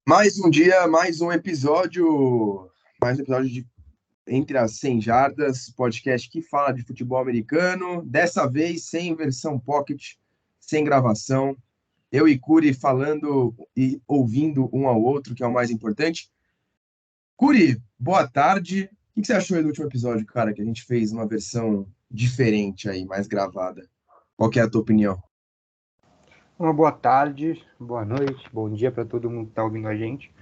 Mais um dia, mais um episódio de Entre as 100 Jardas, podcast que fala de futebol americano, dessa vez sem versão pocket, sem gravação, eu e Curi falando e ouvindo um ao outro, que é o mais importante. Curi, boa tarde. O que você achou aí do último episódio, cara, que a gente fez uma versão diferente aí, mais gravada? Qual que é a tua opinião? Uma boa tarde, boa noite, bom dia para todo mundo que tá ouvindo a gente.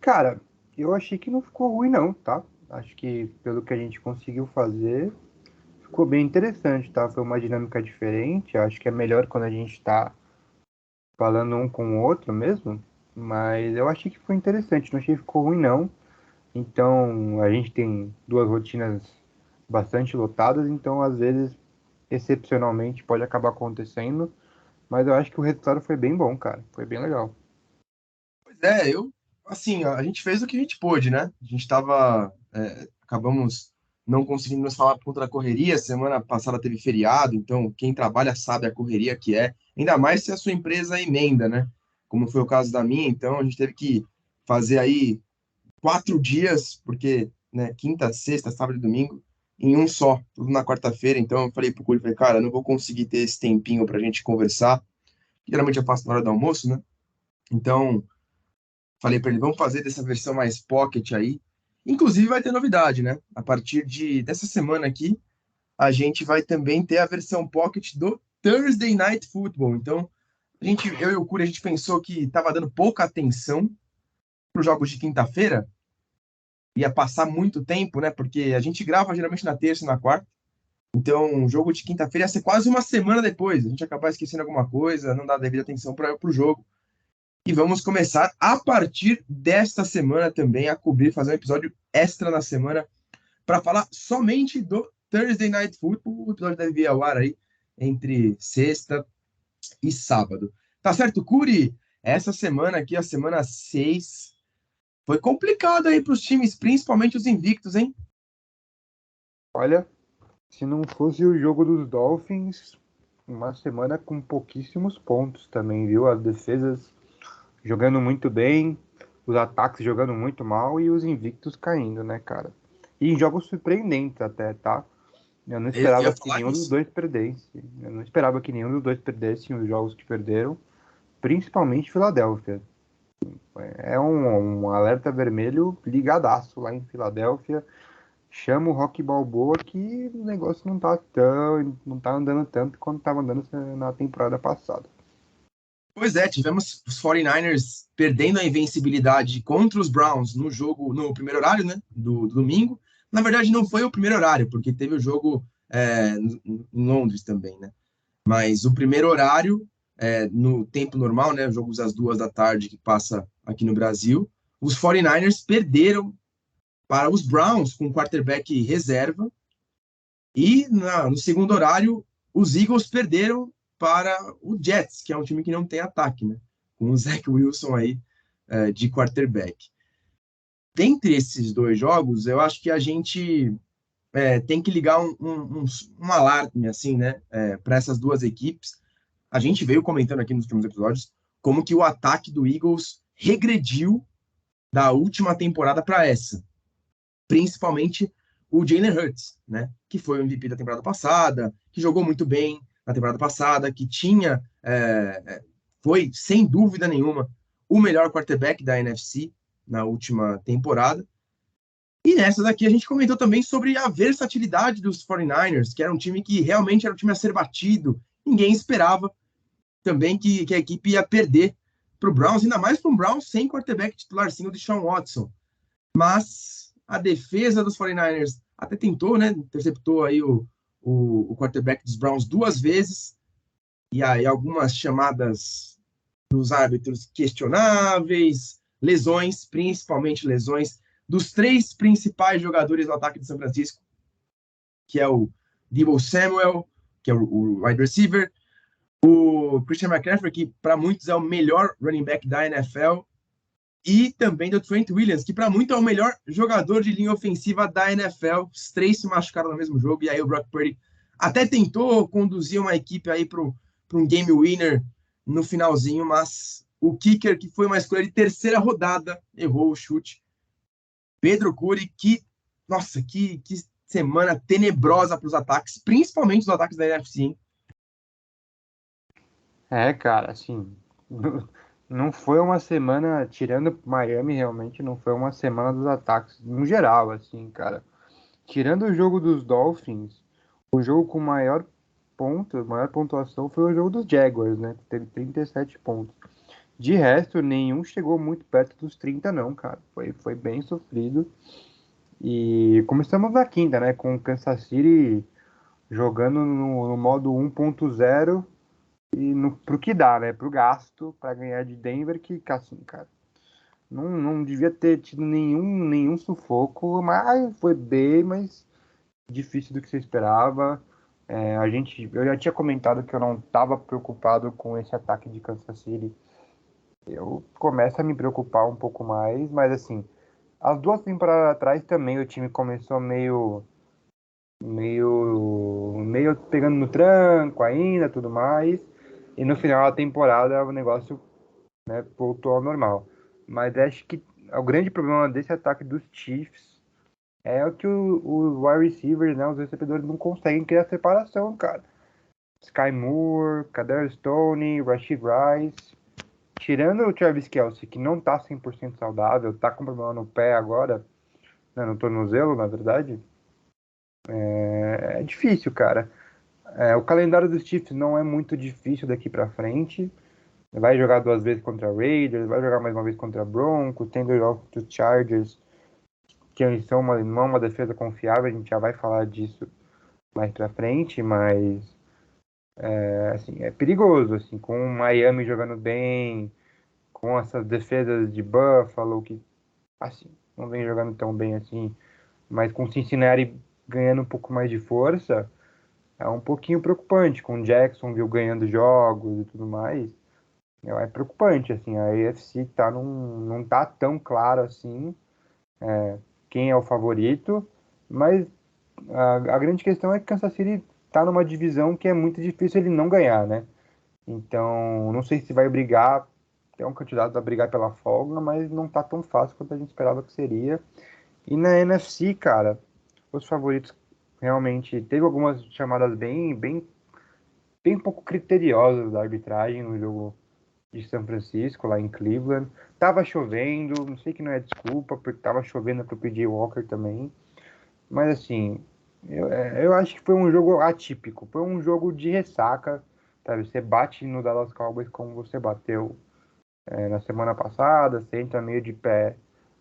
Cara, eu achei que não ficou ruim não, tá? Acho que pelo que a gente conseguiu fazer, ficou bem interessante, tá? Foi uma dinâmica diferente, acho que é melhor quando a gente tá falando um com o outro mesmo, mas eu achei que foi interessante, não achei que ficou ruim não. Então, a gente tem duas rotinas bastante lotadas, então às vezes, excepcionalmente, pode acabar acontecendo. Mas eu acho que o resultado foi bem bom, cara. Foi bem legal. Pois é, assim, a gente fez o que a gente pôde, né? A gente acabamos não conseguindo nos falar por conta da correria. Semana passada teve feriado, então quem trabalha sabe a correria que é. Ainda mais se a sua empresa emenda, né? Como foi o caso da minha, então a gente teve que fazer aí 4 dias, porque, né, quinta, sexta, sábado e domingo, em um só, tudo na quarta-feira. Então eu falei pro Curi, falei, cara, eu não vou conseguir ter esse tempinho pra gente conversar. Geralmente eu faço na hora do almoço, né? Então, falei para ele, vamos fazer dessa versão mais pocket aí. Inclusive vai ter novidade, né? A partir dessa semana aqui, a gente vai também ter a versão pocket do Thursday Night Football. Então, eu e o Curi, a gente pensou que estava dando pouca atenção para os jogos de quinta-feira, ia passar muito tempo, né? Porque a gente grava geralmente na terça e na quarta. Então, o jogo de quinta-feira ia ser quase uma semana depois. A gente ia acabar esquecendo alguma coisa, não dar devida atenção para o jogo. E vamos começar a partir desta semana também a cobrir, fazer um episódio extra na semana para falar somente do Thursday Night Football. O episódio deve vir ao ar aí entre sexta e sábado. Tá certo, Curi? Essa semana aqui, a semana 6, foi complicado aí para os times, principalmente os invictos, hein? Olha, se não fosse o jogo dos Dolphins, uma semana com pouquíssimos pontos também, viu? As defesas jogando muito bem, os ataques jogando muito mal e os invictos caindo, né, cara? E em jogos surpreendentes até, tá? Eu não Eu ia esperava que falar nenhum dos isso. dois perdesse. Eu não esperava que nenhum dos dois perdesse os jogos que perderam, principalmente Filadélfia. É um alerta vermelho ligadaço lá em Filadélfia. Chama o Rock Balboa que o negócio não tá andando tanto quanto estava andando na temporada passada. Pois é, tivemos os 49ers perdendo a invencibilidade contra os Browns no jogo, no primeiro horário, né, do domingo. Na verdade, não foi o primeiro horário, porque teve o jogo em Londres também, né? Mas o primeiro horário, no tempo normal, né, jogos às 2 da tarde que passa aqui no Brasil, os 49ers perderam para os Browns com quarterback reserva e no segundo horário, os Eagles perderam para o Jets, que é um time que não tem ataque, né? Com o Zach Wilson aí de quarterback. Dentre esses dois jogos, eu acho que a gente tem que ligar um alarme, assim, né? Para essas duas equipes. A gente veio comentando aqui nos últimos episódios como que o ataque do Eagles regrediu da última temporada para essa, principalmente o Jalen Hurts, né? Que foi o MVP da temporada passada, que jogou muito bem na temporada passada, que foi, sem dúvida nenhuma, o melhor quarterback da NFC na última temporada. E nessa daqui a gente comentou também sobre a versatilidade dos 49ers, que era um time que realmente era um time a ser batido. Ninguém esperava também que a equipe ia perder para o Browns, ainda mais para um Browns sem quarterback titular, sim, o Deshaun Watson. Mas a defesa dos 49ers até tentou, né? Interceptou aí o quarterback dos Browns 2 vezes, e aí algumas chamadas dos árbitros questionáveis, lesões, principalmente lesões, dos três principais jogadores do ataque de São Francisco, que é o Deebo Samuel, que é o wide receiver, o Christian McCaffrey, que para muitos é o melhor running back da NFL, e também do Trent Williams, que para muito é o melhor jogador de linha ofensiva da NFL. Os três se machucaram no mesmo jogo, e aí o Brock Purdy até tentou conduzir uma equipe aí para um game winner no finalzinho, mas O kicker, que foi uma escolha de terceira rodada, errou o chute. Pedro Curi, nossa, que semana tenebrosa para os ataques, principalmente os ataques da NFC, hein? Cara, assim, não foi uma semana, tirando Miami, realmente não foi uma semana dos ataques, no geral, assim, cara. Tirando o jogo dos Dolphins, o jogo com maior pontuação foi o jogo dos Jaguars, né? Que teve 37 pontos. De resto, nenhum chegou muito perto dos 30, não, cara. Foi bem sofrido. E começamos na quinta, né? Com o Kansas City jogando no modo 1.0 e pro que dá, né? Pro gasto, para ganhar de Denver, que assim, cara. Não devia ter tido nenhum sufoco, mas foi bem mais difícil do que você esperava. Eu já tinha comentado que eu não estava preocupado com esse ataque de Kansas City. Eu começo a me preocupar um pouco mais, mas assim, as duas temporadas atrás também o time começou meio pegando no tranco ainda, tudo mais. E no final da temporada o negócio, né, voltou ao normal. Mas acho que o grande problema desse ataque dos Chiefs é o que os wide receivers, né, os recebedores não conseguem criar separação, cara. Sky Moore, Kadarius Toney, Rashid Rice. Tirando o Travis Kelce, que não tá 100% saudável, tá com problema no pé agora, né, no tornozelo, na verdade, é difícil, cara. O calendário dos Chiefs não é muito difícil daqui pra frente. Vai jogar duas vezes contra Raiders, vai jogar mais uma vez contra Broncos, tem dois jogos contra os Chargers, que eles são não é uma defesa confiável, a gente já vai falar disso mais pra frente, mas assim, é perigoso, assim, com o Miami jogando bem, com essas defesas de Buffalo, que assim, não vem jogando tão bem assim, mas com o Cincinnati ganhando um pouco mais de força, é um pouquinho preocupante, com o Jacksonville ganhando jogos e tudo mais. É preocupante, assim, a AFC não tá tão claro assim quem é o favorito, mas a grande questão é que Kansas City tá numa divisão que é muito difícil ele não ganhar, né? Então, não sei se vai brigar, é um candidato a brigar pela folga, mas não tá tão fácil quanto a gente esperava que seria. E na NFC, cara, os favoritos realmente teve algumas chamadas bem pouco criteriosas da arbitragem no jogo de São Francisco, lá em Cleveland. Tava chovendo, não sei que não é desculpa, porque tava chovendo pro PJ Walker também. Mas assim, eu acho que foi um jogo atípico, foi um jogo de ressaca, sabe? Você bate no Dallas Cowboys como você bateu na semana passada, você entra meio de pé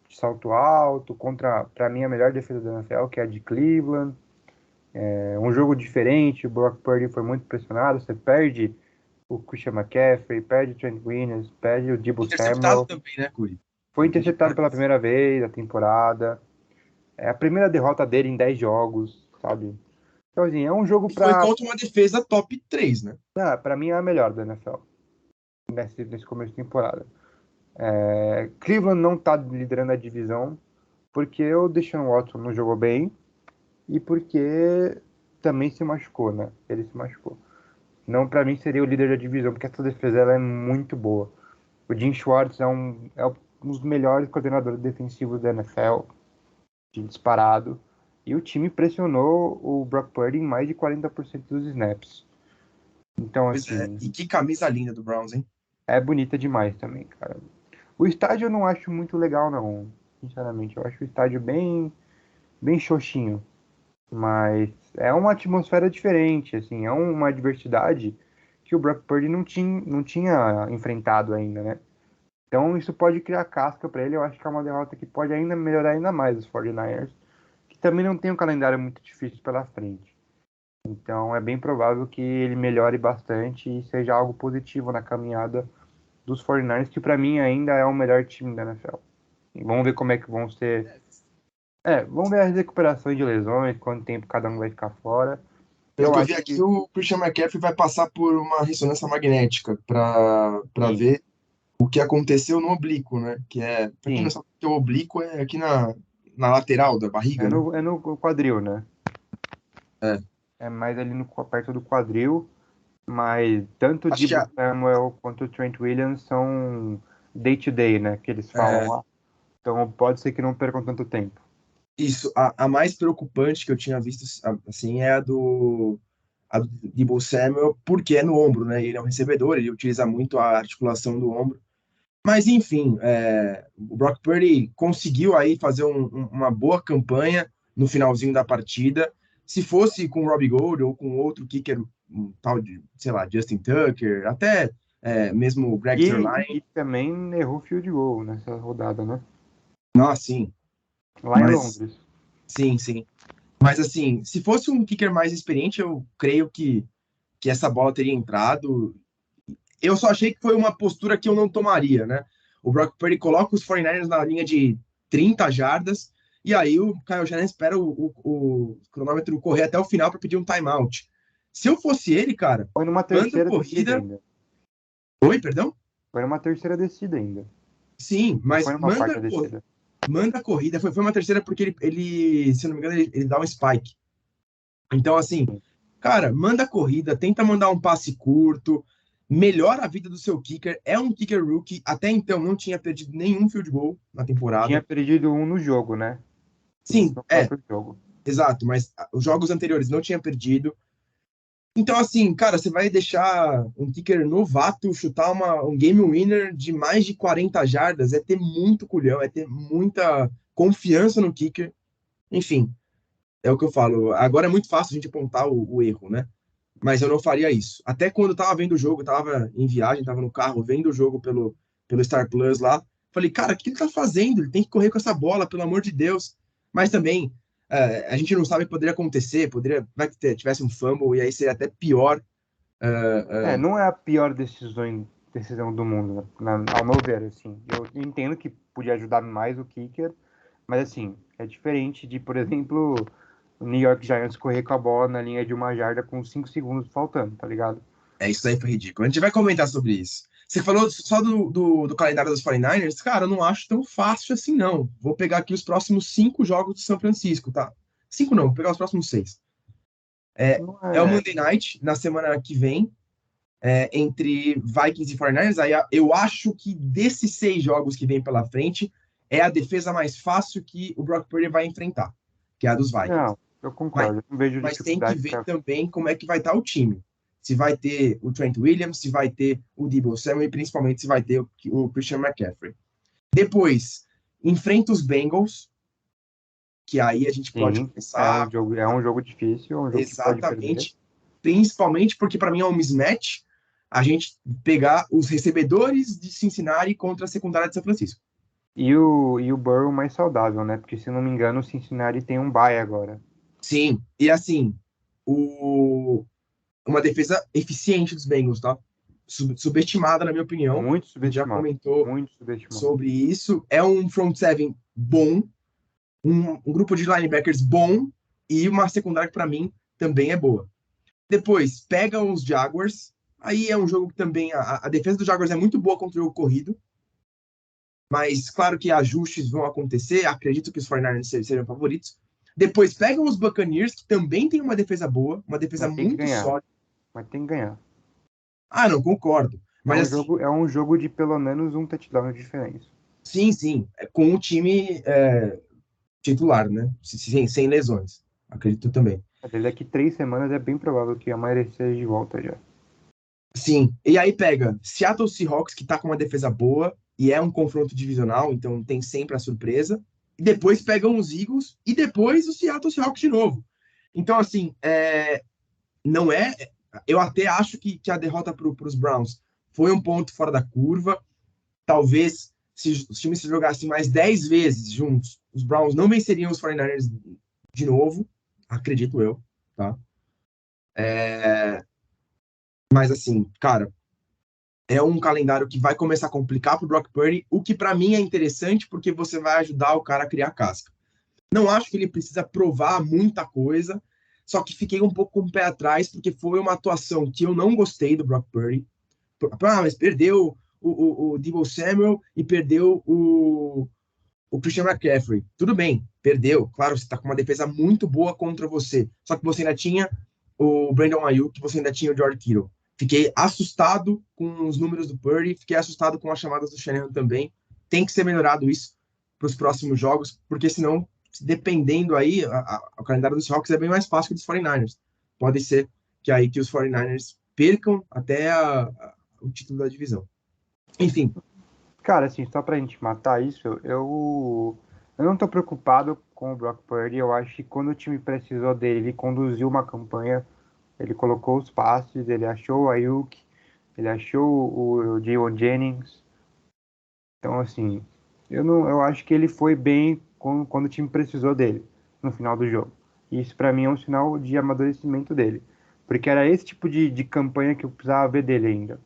de salto alto, contra, pra mim, a melhor defesa da NFL, que é a de Cleveland. É um jogo diferente, o Brock Purdy foi muito pressionado, você perde o Christian McCaffrey, perde o Trent Williams, perde o Deebo Interceptado Samuel. também, né, Curi? Foi interceptado pela primeira vez na temporada. É a primeira derrota dele em 10 jogos, sabe? Então, assim, é um jogo E foi pra. contra uma defesa top 3, né? Pra mim é a melhor da NFL nesse começo de temporada. Cleveland não tá liderando a divisão porque o Deshaun Watson não jogou bem e porque também se machucou, né? Ele se machucou. Não, pra mim seria o líder da divisão, porque essa defesa ela é muito boa. O Jim Schwartz é um dos melhores coordenadores defensivos da NFL, de disparado. E o time pressionou o Brock Purdy em mais de 40% dos snaps. Então, Pois é. assim, E que camisa linda do Browns, hein? é bonita demais também, cara. O estádio eu não acho muito legal, não. Sinceramente, eu acho o estádio bem xoxinho. Mas é uma atmosfera diferente, assim, é uma diversidade que o Brock Purdy não tinha enfrentado ainda, né? Então isso pode criar casca para ele. Eu acho que é uma derrota que pode ainda melhorar ainda mais os 49ers, que também não tem um calendário muito difícil pela frente. Então é bem provável que ele melhore bastante e seja algo positivo na caminhada dos 49ers, que para mim ainda é o melhor time da NFL. E vamos ver como é que vão ser. Vamos ver as recuperações de lesões, quanto tempo cada um vai ficar fora. Pelo Eu que eu vi acho aqui, que o Christian McCaffrey vai passar por uma ressonância magnética para sim, ver o que aconteceu no oblíquo, né? Que é, para quem não sim. sabe, o oblíquo é aqui na lateral da barriga, né? É no quadril, né? É. É mais ali perto do quadril. Mas tanto o Acho que Deebo Samuel quanto o Trent Williams são day-to-day, né? Que eles falam é, lá. Então pode ser que não percam tanto tempo. isso, a mais preocupante que eu tinha visto, assim, é a do Deebo Samuel, porque é no ombro, né? Ele é um recebedor, ele utiliza muito a articulação do ombro. Mas, enfim, o Brock Purdy conseguiu aí fazer uma boa campanha no finalzinho da partida. Se fosse com o Robbie Gould ou com outro kicker, um tal de, sei lá, Justin Tucker, até mesmo o Greg E Zuerlein, também errou field goal nessa rodada, né? nossa, sim, Lá em mas Londres. sim, sim. Mas assim, se fosse um kicker mais experiente, eu creio que essa bola teria entrado. Eu só achei que foi uma postura que eu não tomaria, né? O Brock Purdy coloca os 49ers na linha de 30 jardas, e aí o Kyle Shanahan espera o cronômetro correr até o final para pedir um timeout. Se eu fosse ele, cara, Foi numa manda terceira descida corrida. ainda. Oi, perdão? Foi numa terceira descida ainda. Sim, Não mas foi numa quarta descida. manda corrida. Foi uma terceira porque se eu não me engano, ele dá um spike. Então, assim, cara, manda corrida, tenta mandar um passe curto, melhora a vida do seu kicker. É um kicker rookie, até então não tinha perdido nenhum field goal na Tinha temporada. perdido um no jogo, né? Sim, No próprio jogo. exato, mas os jogos anteriores não tinha perdido. Então, assim, cara, você vai deixar um kicker novato chutar um game winner de mais de 40 jardas, é ter muito culhão, é ter muita confiança no kicker. Enfim, é o que eu falo. Agora é muito fácil a gente apontar o erro, né? Mas eu não faria isso. Até quando eu tava vendo o jogo, eu tava em viagem, tava no carro, vendo o jogo pelo Star Plus lá, falei, cara, o que ele tá fazendo? Ele tem que correr com essa bola, pelo amor de Deus. Mas também, a gente não sabe o que poderia acontecer, vai que tivesse um fumble, e aí seria até pior. Não é a pior decisão do mundo, ao meu ver, assim. Eu entendo que podia ajudar mais o kicker, mas assim, é diferente de, por exemplo, o New York Giants correr com a bola na linha de 1 jarda com 5 segundos faltando, tá ligado? Isso aí foi ridículo. A gente vai comentar sobre isso. Você falou só do calendário dos 49ers? Cara, eu não acho tão fácil assim, não. Vou pegar aqui os próximos 5 jogos de São Francisco, tá? 5 não, vou pegar os próximos 6. Não É o é. Monday Night, na semana que vem, entre Vikings e 49ers. Aí eu acho que desses 6 jogos que vem pela frente, é a defesa mais fácil que o Brock Purdy vai enfrentar, que é a dos Vikings. Não, eu Mas, concordo. Eu não vejo mas tem que dificuldade ver para. também como é que vai estar o time. Se vai ter o Trent Williams, se vai ter o Deebo Samuel e principalmente se vai ter o Christian McCaffrey. Depois, enfrenta os Bengals, que aí a gente pode Sim, começar é um jogo difícil, é um jogo que pode perder. exatamente, principalmente porque para mim é um mismatch a gente pegar os recebedores de Cincinnati contra a secundária de São Francisco. E o Burrow mais saudável, né? Porque se não me engano, o Cincinnati tem um bye agora. Sim, e assim, o, uma defesa eficiente dos Bengals, tá? Subestimada, na minha opinião. Muito A gente já subestimado. comentou Muito subestimado. sobre isso. É um front seven bom, um grupo de linebackers bom e uma secundária que, para mim, também é boa. Depois, pega os Jaguars. Aí é um jogo que também a defesa dos Jaguars é muito boa contra o jogo corrido, mas claro que ajustes vão acontecer. Acredito que os 49ers sejam favoritos. Depois pegam os Buccaneers, que também tem uma defesa boa, uma defesa Mas tem que muito ganhar. sólida. Mas tem que ganhar. Ah, não, concordo. Mas assim, É um jogo de pelo menos um touchdown de diferença. sim, sim, com o time titular, né? Sem lesões. Acredito também. Até daqui 3 semanas é bem provável que a maioria esteja de volta já. Sim. E aí pega Seattle Seahawks, que tá com uma defesa boa, e é um confronto divisional, então tem sempre a surpresa. E depois pegam os Eagles, e depois o Seattle Seahawks de novo. Então, assim, não é. Eu até acho que a derrota para os Browns foi um ponto fora da curva. Talvez, se os times se jogassem mais 10 vezes juntos, os Browns não venceriam os 49ers de novo, acredito eu, tá? Mas assim, cara, é um calendário que vai começar a complicar pro Brock Purdy, o que para mim é interessante porque você vai ajudar o cara a criar casca. Não acho que ele precisa provar muita coisa, só que fiquei um pouco com o pé atrás porque foi uma atuação que eu não gostei do Brock Purdy. Mas perdeu o Deebo Samuel e perdeu o Christian McCaffrey. Tudo bem, perdeu. Claro, você está com uma defesa muito boa contra você. Só que você ainda tinha o Brandon Ayuk, você ainda tinha o George Kittle. Fiquei assustado com os números do Purdy, fiquei assustado com as chamadas do Shanahan também. Tem que ser melhorado isso para os próximos jogos, porque senão, dependendo aí, o calendário dos Seahawks é bem mais fácil que o dos 49ers. Pode ser que aí que os 49ers percam até o título da divisão. Enfim. Cara, assim, só pra gente matar isso, eu não tô preocupado com o Brock Purdy. Eu acho que quando o time precisou dele, ele conduziu uma campanha, ele colocou os passes, ele achou o Ayuk, ele achou o Jaywan Jennings. Então, assim, eu acho que ele foi bem quando o time precisou dele no final do jogo. E isso pra mim é um sinal de amadurecimento dele. Porque era esse tipo de campanha que eu precisava ver dele ainda.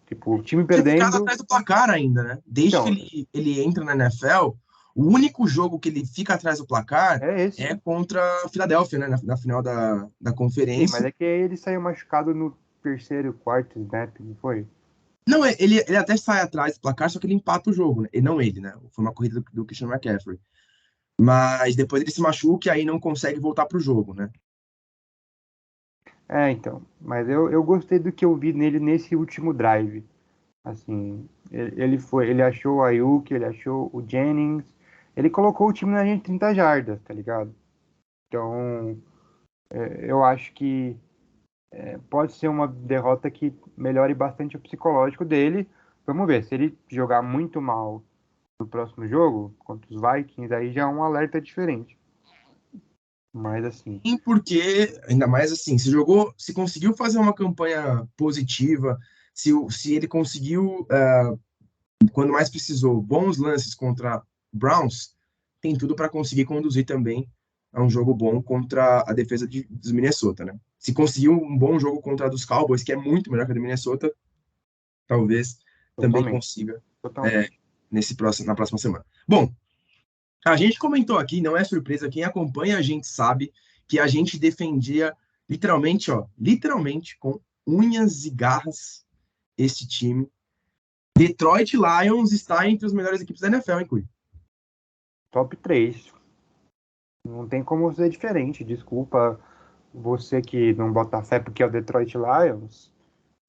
Tipo, o time Tinha ficado perdendo. atrás do placar ainda, né? Desde que Então, ele entra na NFL, o único jogo que ele fica atrás do placar é esse. é contra a Filadélfia, né? Na final da Sim, mas conferência. é que ele saiu machucado no terceiro, quarto snap, não foi? Não, ele até sai atrás do placar, só que ele empata o jogo, né? E não ele, né? Foi uma corrida do Christian McCaffrey. Mas depois ele se machuca e aí não consegue voltar pro jogo, né? É, então. Mas eu gostei do que eu vi nele nesse último drive. Assim, ele achou o Ayuk, ele achou o Jennings, ele colocou o time na linha de 30 jardas, tá ligado? Então, eu acho que pode ser uma derrota que melhore bastante o psicológico dele. Vamos ver, se ele jogar muito mal no próximo jogo, contra os Vikings, aí já é um alerta diferente. Mas assim, E porque, ainda mais assim, se conseguiu fazer uma campanha positiva, se ele conseguiu, quando mais precisou, bons lances contra Browns, tem tudo para conseguir conduzir também a um jogo bom contra a defesa dos Minnesota, né? Se conseguiu um bom jogo contra a dos Cowboys, que é muito melhor que a do Minnesota, talvez também totalmente, consiga é, totalmente. na próxima semana. Bom, a gente comentou aqui, não é surpresa, quem acompanha a gente sabe que a gente defendia literalmente, ó, literalmente com unhas e garras esse time. Detroit Lions está entre as melhores equipes da NFL, hein, Cui? Top 3. Não tem como ser diferente. Desculpa você que não bota fé porque é o Detroit Lions,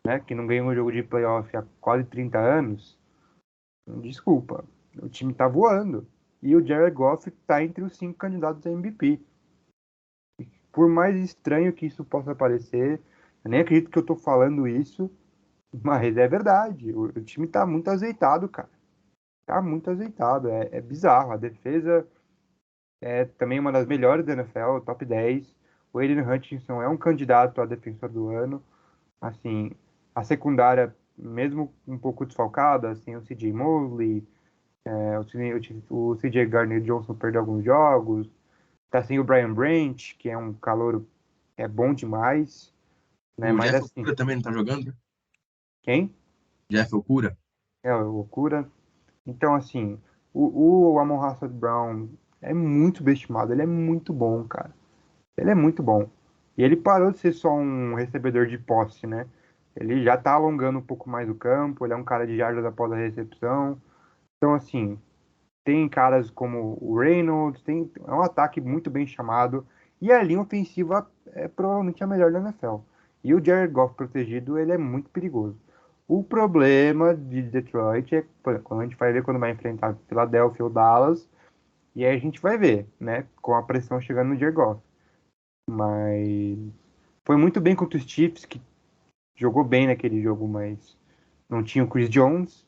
né? Que não ganha um jogo de playoff há quase 30 anos. Desculpa. O time tá voando. E o Jared Goff tá entre os 5 candidatos a MVP. Por mais estranho que isso possa parecer, eu nem acredito que eu tô falando isso, mas é verdade. O time tá muito azeitado, cara. Tá muito azeitado. É bizarro. A defesa é também uma das melhores da NFL, top 10. O Aiden Hutchinson é um candidato a defensor do ano. Assim, a secundária, mesmo um pouco desfalcada, assim, o CJ Mosley, o CJ Gardner-Johnson perdeu alguns jogos. Tá sem o Brian Branch, que é um calouro, é bom demais, né? O Mas Jeff assim, Okura também não tá jogando? quem? Jeff Okura? É o Okura. Então, assim, o Amon-Ra St. Brown é muito subestimado, ele é muito bom, cara. Ele é muito bom. E ele parou de ser só um recebedor de posse, né? Ele já tá alongando um pouco mais o campo, ele é um cara de jardas após a recepção. Então, assim, tem caras como o Reynolds, é um ataque muito bem chamado. E a linha ofensiva é provavelmente a melhor da NFL. E o Jared Goff protegido, ele é muito perigoso. O problema de Detroit é quando a gente vai ver quando vai enfrentar Philadelphia ou Dallas, e aí a gente vai ver, né? Com a pressão chegando no Jared Goff. Mas foi muito bem contra os Chiefs, que jogou bem naquele jogo, mas não tinha o Chris Jones,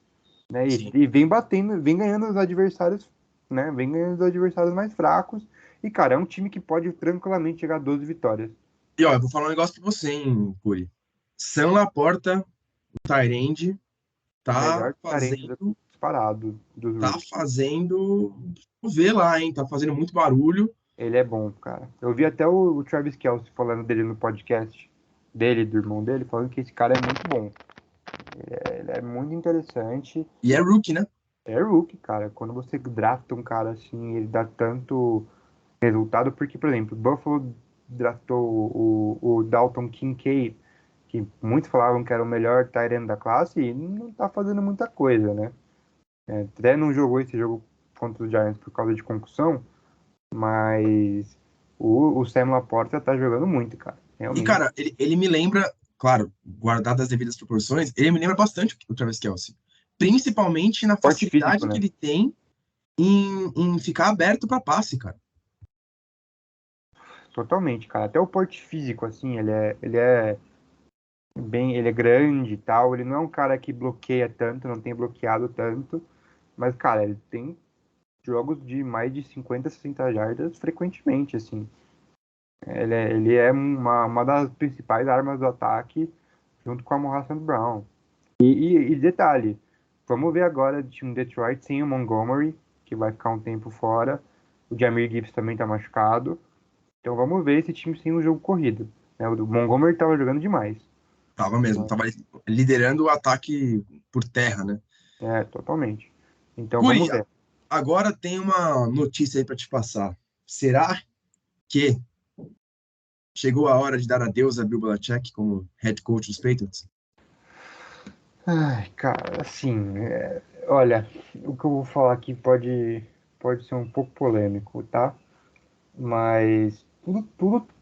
né? Sim. E vem batendo, vem ganhando os adversários, né? Vem ganhando os adversários mais fracos. E, cara, é um time que pode tranquilamente chegar a 12 vitórias. E ó, eu vou falar um negócio pra você, hein, Curi. Sam Laporta, o Tyrande, O tá melhor tarente fazendo, disparado dos tá rookies. fazendo, vou ver lá, hein, tá fazendo muito barulho. Ele é bom, cara. Eu vi até o Travis Kelce falando dele no podcast dele, do irmão dele, falando que esse cara é muito bom. Ele é muito interessante. E é rookie, né? É rookie, cara. Quando você drafta um cara assim, ele dá tanto resultado, porque, por exemplo, o Buffalo draftou o Dalton Kincaid, que muitos falavam que era o melhor tight end da classe, e não tá fazendo muita coisa, né? Até não jogou esse jogo contra os Giants por causa de concussão, mas o Sam Laporta tá jogando muito, cara. E, Realmente. cara, ele me lembra. claro, guardado as devidas proporções, ele me lembra bastante o Travis Kelce. Principalmente na Porte facilidade físico, que né? ele tem em ficar aberto para passe, cara. Totalmente, cara. Até o porte físico, assim, ele é grande e tal. Ele não é um cara que bloqueia tanto, não tem bloqueado tanto. Mas, cara, ele tem jogos de mais de 50, 60 jardas frequentemente, assim. Ele é uma das principais armas do ataque, junto com a Amon St. Brown. E detalhe, vamos ver agora de time Detroit sem o Montgomery, que vai ficar um tempo fora. O Jahmyr Gibbs também tá machucado. Então vamos ver esse time sem o jogo corrido, né? O Montgomery tava jogando demais. Tava mesmo, tava liderando o ataque por terra, né? Totalmente. Então Guri, vamos ver. agora tem uma notícia aí para te passar. Será que chegou a hora de dar adeus a Bill Belichick como head coach dos Patriots? Ai, cara, assim, olha, o que eu vou falar aqui pode ser um pouco polêmico, tá? Mas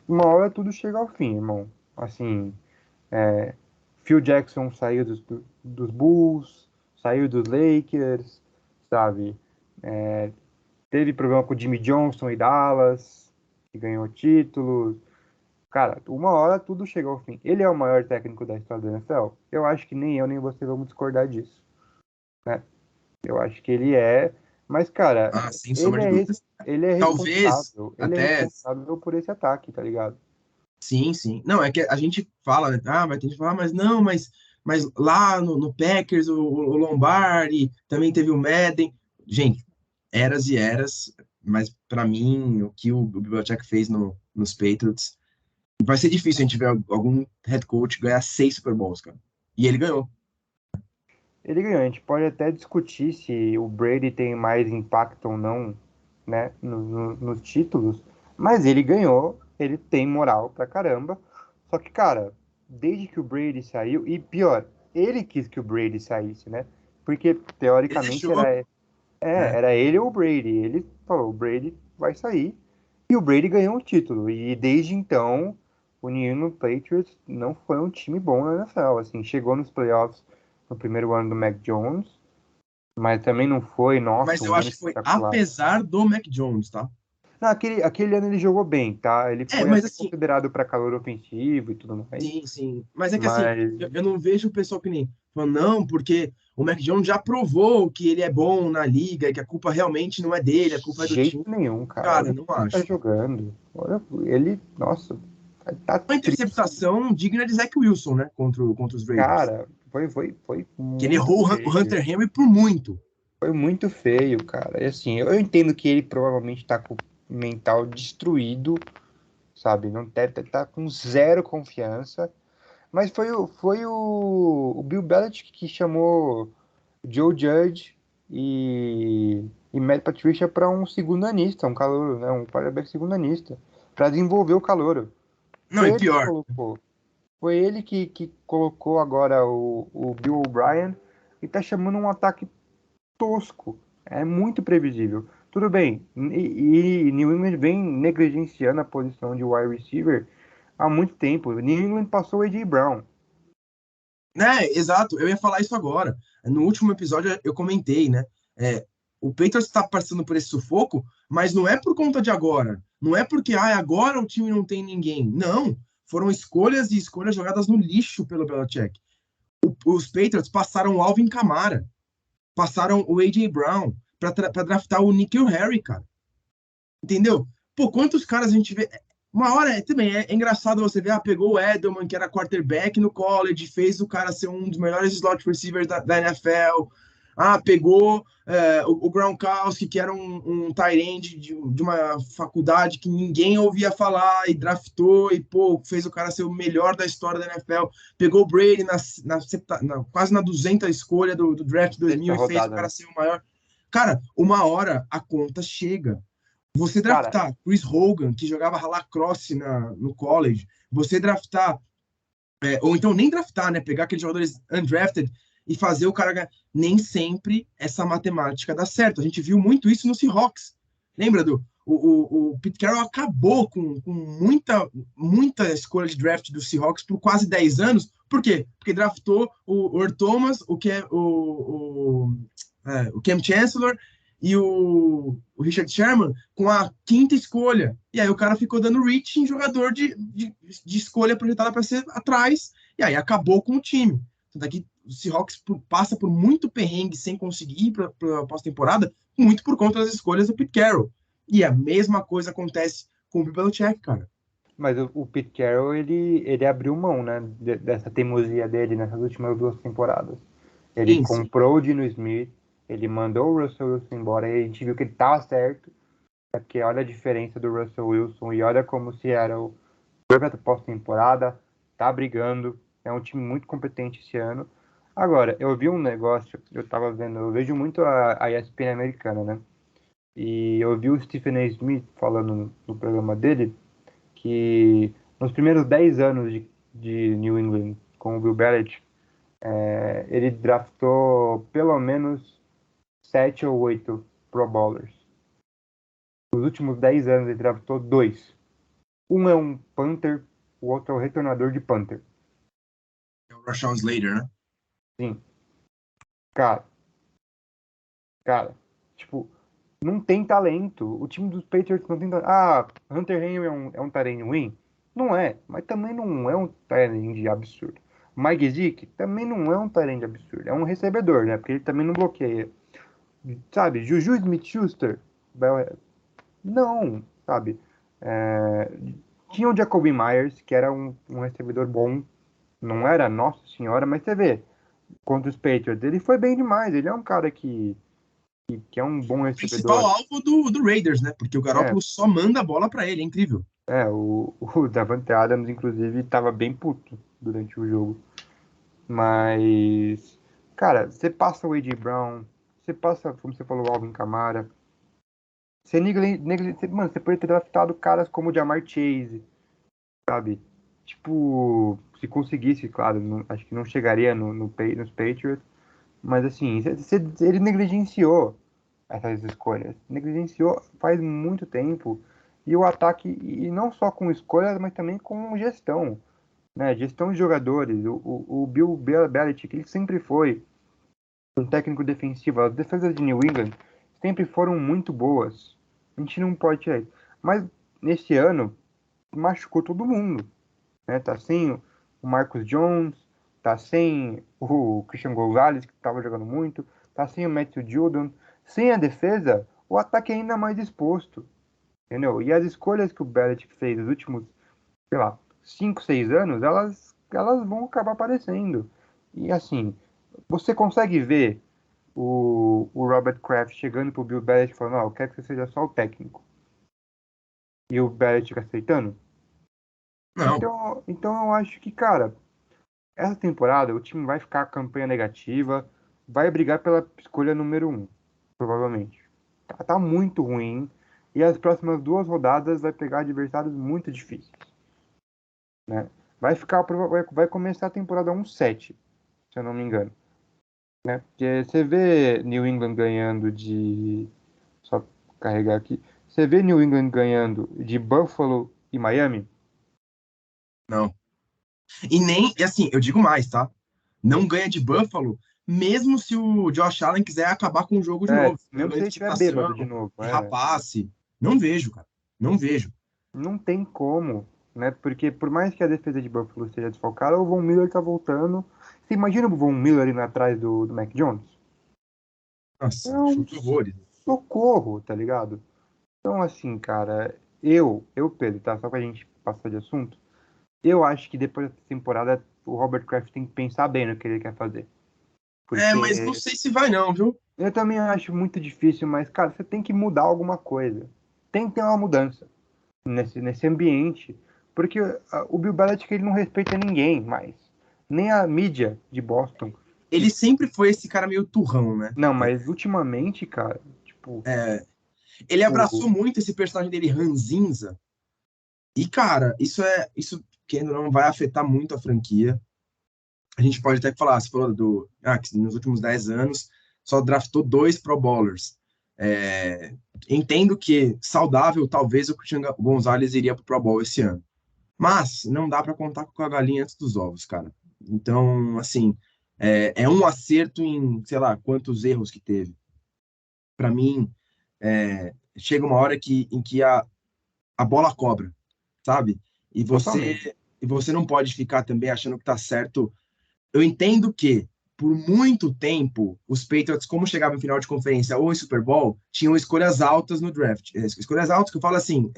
uma hora tudo chega ao fim, irmão. Assim, Phil Jackson saiu dos Bulls, saiu dos Lakers, sabe? Teve problema com o Jimmy Johnson e Dallas, que ganhou títulos. Cara, uma hora tudo chega ao fim. Ele é o maior técnico da história da NFL? Eu acho que nem eu nem você vamos discordar disso, né? Eu acho que ele é, mas, cara, Ah, sem sombra ele de é, dúvidas. ele é Talvez responsável. Ele é até responsável por esse ataque, tá ligado? sim, sim. Não, é que a gente fala, né? Ah, mas tem gente que fala, mas não, mas lá no Packers, o Lombardi, também teve o Madden. Gente, eras e eras, mas para mim, o que o Belichick fez nos Patriots, vai ser difícil a gente ver algum head coach ganhar 6 Super Bowls, cara. E ele ganhou. Ele ganhou. A gente pode até discutir se o Brady tem mais impacto ou não, né, nos títulos, mas ele ganhou, ele tem moral pra caramba. Só que, cara, desde que o Brady saiu, e pior, ele quis que o Brady saísse, né? Porque Ele teoricamente deixou, né? era ele ou o Brady. Ele falou, o Brady vai sair. E o Brady ganhou o título. E desde então, o New England Patriots não foi um time bom na NFL. Assim, chegou nos playoffs no primeiro ano do Mac Jones, mas também não foi, Mas nossa, eu um ano acho que foi espetacular. apesar do Mac Jones, tá? Não, aquele ano ele jogou bem, tá? Ele É, foi mas até assim, considerado para calor ofensivo e tudo mais. sim, sim. Mas é que assim, Mas eu não vejo o pessoal que nem falando, não, porque o Mac Jones já provou que ele é bom na liga e que a culpa realmente não é dele, a culpa é do time. jeito nenhum, cara. Cara, Olha não como ele tá acho. jogando. Olha, ele, nossa, tá Uma triste. interceptação digna de Zach Wilson, né? Contra os Raiders. Cara, foi Que ele muito errou o feio. Hunter Henry por muito. Foi muito feio, cara. E assim, eu entendo que ele provavelmente tá com o mental destruído, sabe? Não tá com zero confiança. Mas foi o Bill Belichick que chamou o Joe Judge e Matt Patricia para um segundanista, um calouro, né? Um quarterback segundanista, para desenvolver o calouro. Não, Foi e ele que pior. colocou. Foi ele que colocou agora o Bill O'Brien e tá chamando um ataque tosco. É muito previsível. Tudo bem, e New England vem negligenciando a posição de wide receiver há muito tempo. New England passou o A.J. Brown. Né, exato, eu ia falar isso agora. No último episódio eu comentei, né? É, o Patriots está passando por esse sufoco, mas não é por conta de agora. Não é porque agora o time não tem ninguém. Não. Foram escolhas e escolhas jogadas no lixo pelo Belichick. Os Patriots passaram o Alvin Kamara, passaram o A.J. Brown para draftar o N'Keal Harry, cara. Entendeu? Pô, quantos caras a gente vê. Uma hora também é engraçado você ver, pegou o Edelman, que era quarterback no college, fez o cara ser um dos melhores slot receivers da NFL. Pegou o Gronkowski, que era um tight end de uma faculdade que ninguém ouvia falar e draftou e, pô, fez o cara ser o melhor da história da NFL. Pegou o Brady quase na 200ª escolha do draft 2000 Sexta e fez o rodada, cara né? ser o maior. Cara, uma hora a conta chega. Você Cara, draftar Chris Hogan, que jogava lacrosse no college, você draftar, ou então nem draftar, né? Pegar aqueles jogadores undrafted e fazer o cara ganhar. Nem sempre essa matemática dá certo. A gente viu muito isso no Seahawks. Lembra o Pete Carroll acabou com muita escolha de draft do Seahawks por quase 10 anos. Por quê? Porque draftou o Earl Thomas, o Cam Chancellor e o Richard Sherman com a quinta escolha. E aí o cara ficou dando reach em jogador de escolha projetada para ser atrás, e aí acabou com o time. Tanto é que o Seahawks passa por muito perrengue sem conseguir ir para a pós-temporada, muito por conta das escolhas do Pete Carroll. E a mesma coisa acontece com o Bill Belichick, cara. Mas o Pete Carroll, ele abriu mão, né, dessa teimosia dele nessas últimas 2 temporadas. Ele Sim, sim. comprou o Dino Smith, ele mandou o Russell Wilson embora, e a gente viu que ele estava certo, porque olha a diferença do Russell Wilson, e olha como o Seattle foi para a pós-temporada, tá brigando, é um time muito competente esse ano. Agora, eu vi um negócio, eu tava vendo, eu vejo muito a ESPN americana, né, e eu vi o Stephen A. Smith falando no programa dele, que nos primeiros 10 anos de New England com o Bill Belichick, ele draftou pelo menos 7 ou 8 Pro Bowlers. Nos últimos 10 anos ele draftou 2. Um é um punter, o outro é o retornador de punter. É o Rashawn Slater, né? Sim. Cara, tipo, não tem talento. O time dos Patriots não tem talento. Ah, Hunter Henry é um tight end ruim? Não é, mas também não é um tight end absurdo. Mike Gesicki também não é um tight end absurdo. É um recebedor, né? Porque ele também não bloqueia. Sabe? Juju Smith-Schuster? Não, sabe? É, tinha o Jacoby Myers, que era um recebedor bom. Não era, nossa senhora, mas você vê, contra os Patriots, ele foi bem demais. Ele é um cara que é um bom Principal recebedor. alvo do Raiders, né? Porque o É, Garoppolo só manda a bola para ele, é incrível. o Davante Adams, inclusive, estava bem puto durante o jogo. Mas, cara, você passa o A.J. Brown, você passa, como você falou, o Alvin Kamara. Mano, você pode ter draftado caras como o Jamar Chase, sabe? Tipo, se conseguisse, claro, acho que não chegaria nos Patriots. Mas assim, ele negligenciou essas escolhas. Negligenciou faz muito tempo. E o ataque, e não só com escolhas, mas também com gestão, né? Gestão de jogadores. O Bill Belichick, ele sempre foi um técnico defensivo. As defesas de New England sempre foram muito boas. A gente não pode tirar isso. Mas nesse ano, machucou todo mundo, né? Tá sem o Marcus Jones, tá sem o Christian Gonzalez, que estava jogando muito, tá sem o Matthew Judon. Sem a defesa, o ataque é ainda mais exposto, entendeu? E as escolhas que o Belichick fez nos últimos, sei lá, 5, 6 anos, elas vão acabar aparecendo. E assim, você consegue ver o Robert Kraft chegando pro Bill Belichick falando, não, eu quero que você seja só o técnico. E o Belichick aceitando? Não. Então eu acho que, cara, essa temporada o time vai ficar com a campanha negativa, vai brigar pela escolha número 1, provavelmente. Tá muito ruim. E as próximas 2 rodadas vai pegar adversários muito difíceis, né? Vai começar a temporada 1-7, se eu não me engano, né? Porque você vê New England ganhando de... Só carregar aqui. Você vê New England ganhando de Buffalo e Miami? Não. E nem, e assim, eu digo mais, tá? Não ganha de Buffalo, mesmo se o Josh Allen quiser acabar com o jogo de novo. Mesmo se Jogando ele estiver bêbado de interceptação, novo, errar passe. Não vejo, cara. Não vejo. Não tem como, né? Porque por mais que a defesa de Buffalo esteja desfalcada, o Von Miller tá voltando. Você imagina o Von Miller indo atrás do Mac Jones? É Nossa, um chute horrores. socorro, tá ligado? Então, assim, cara, Pedro, tá? Só pra gente passar de assunto, eu acho que depois dessa temporada o Robert Kraft tem que pensar bem no que ele quer fazer. É, mas não Porque sei se vai não, viu? eu também acho muito difícil, mas, cara, você tem que mudar alguma coisa. Tem que ter uma mudança nesse ambiente, porque o Bill Belichick ele não respeita ninguém mais, nem a mídia de Boston. Ele sempre foi esse cara meio turrão, né? Não, mas ultimamente, cara, tipo, Ele o, abraçou muito esse personagem dele, Ranzinza. E, cara, isso que não vai afetar muito a franquia. A gente pode até falar, você falou que nos últimos 10 anos só draftou 2 Pro Bowlers. Entendo que saudável, talvez o Christian Gonzalez iria para o Pro Bowl esse ano. Mas não dá para contar com a galinha antes dos ovos, cara. Então, assim, é um acerto em, sei lá, quantos erros que teve. Para mim, chega uma hora em que a bola cobra, sabe? E Totalmente. você não pode ficar também achando que tá certo. Eu entendo que, por muito tempo, os Patriots, como chegavam em final de conferência ou em Super Bowl, tinham escolhas altas no draft. Escolhas altas que eu falo assim,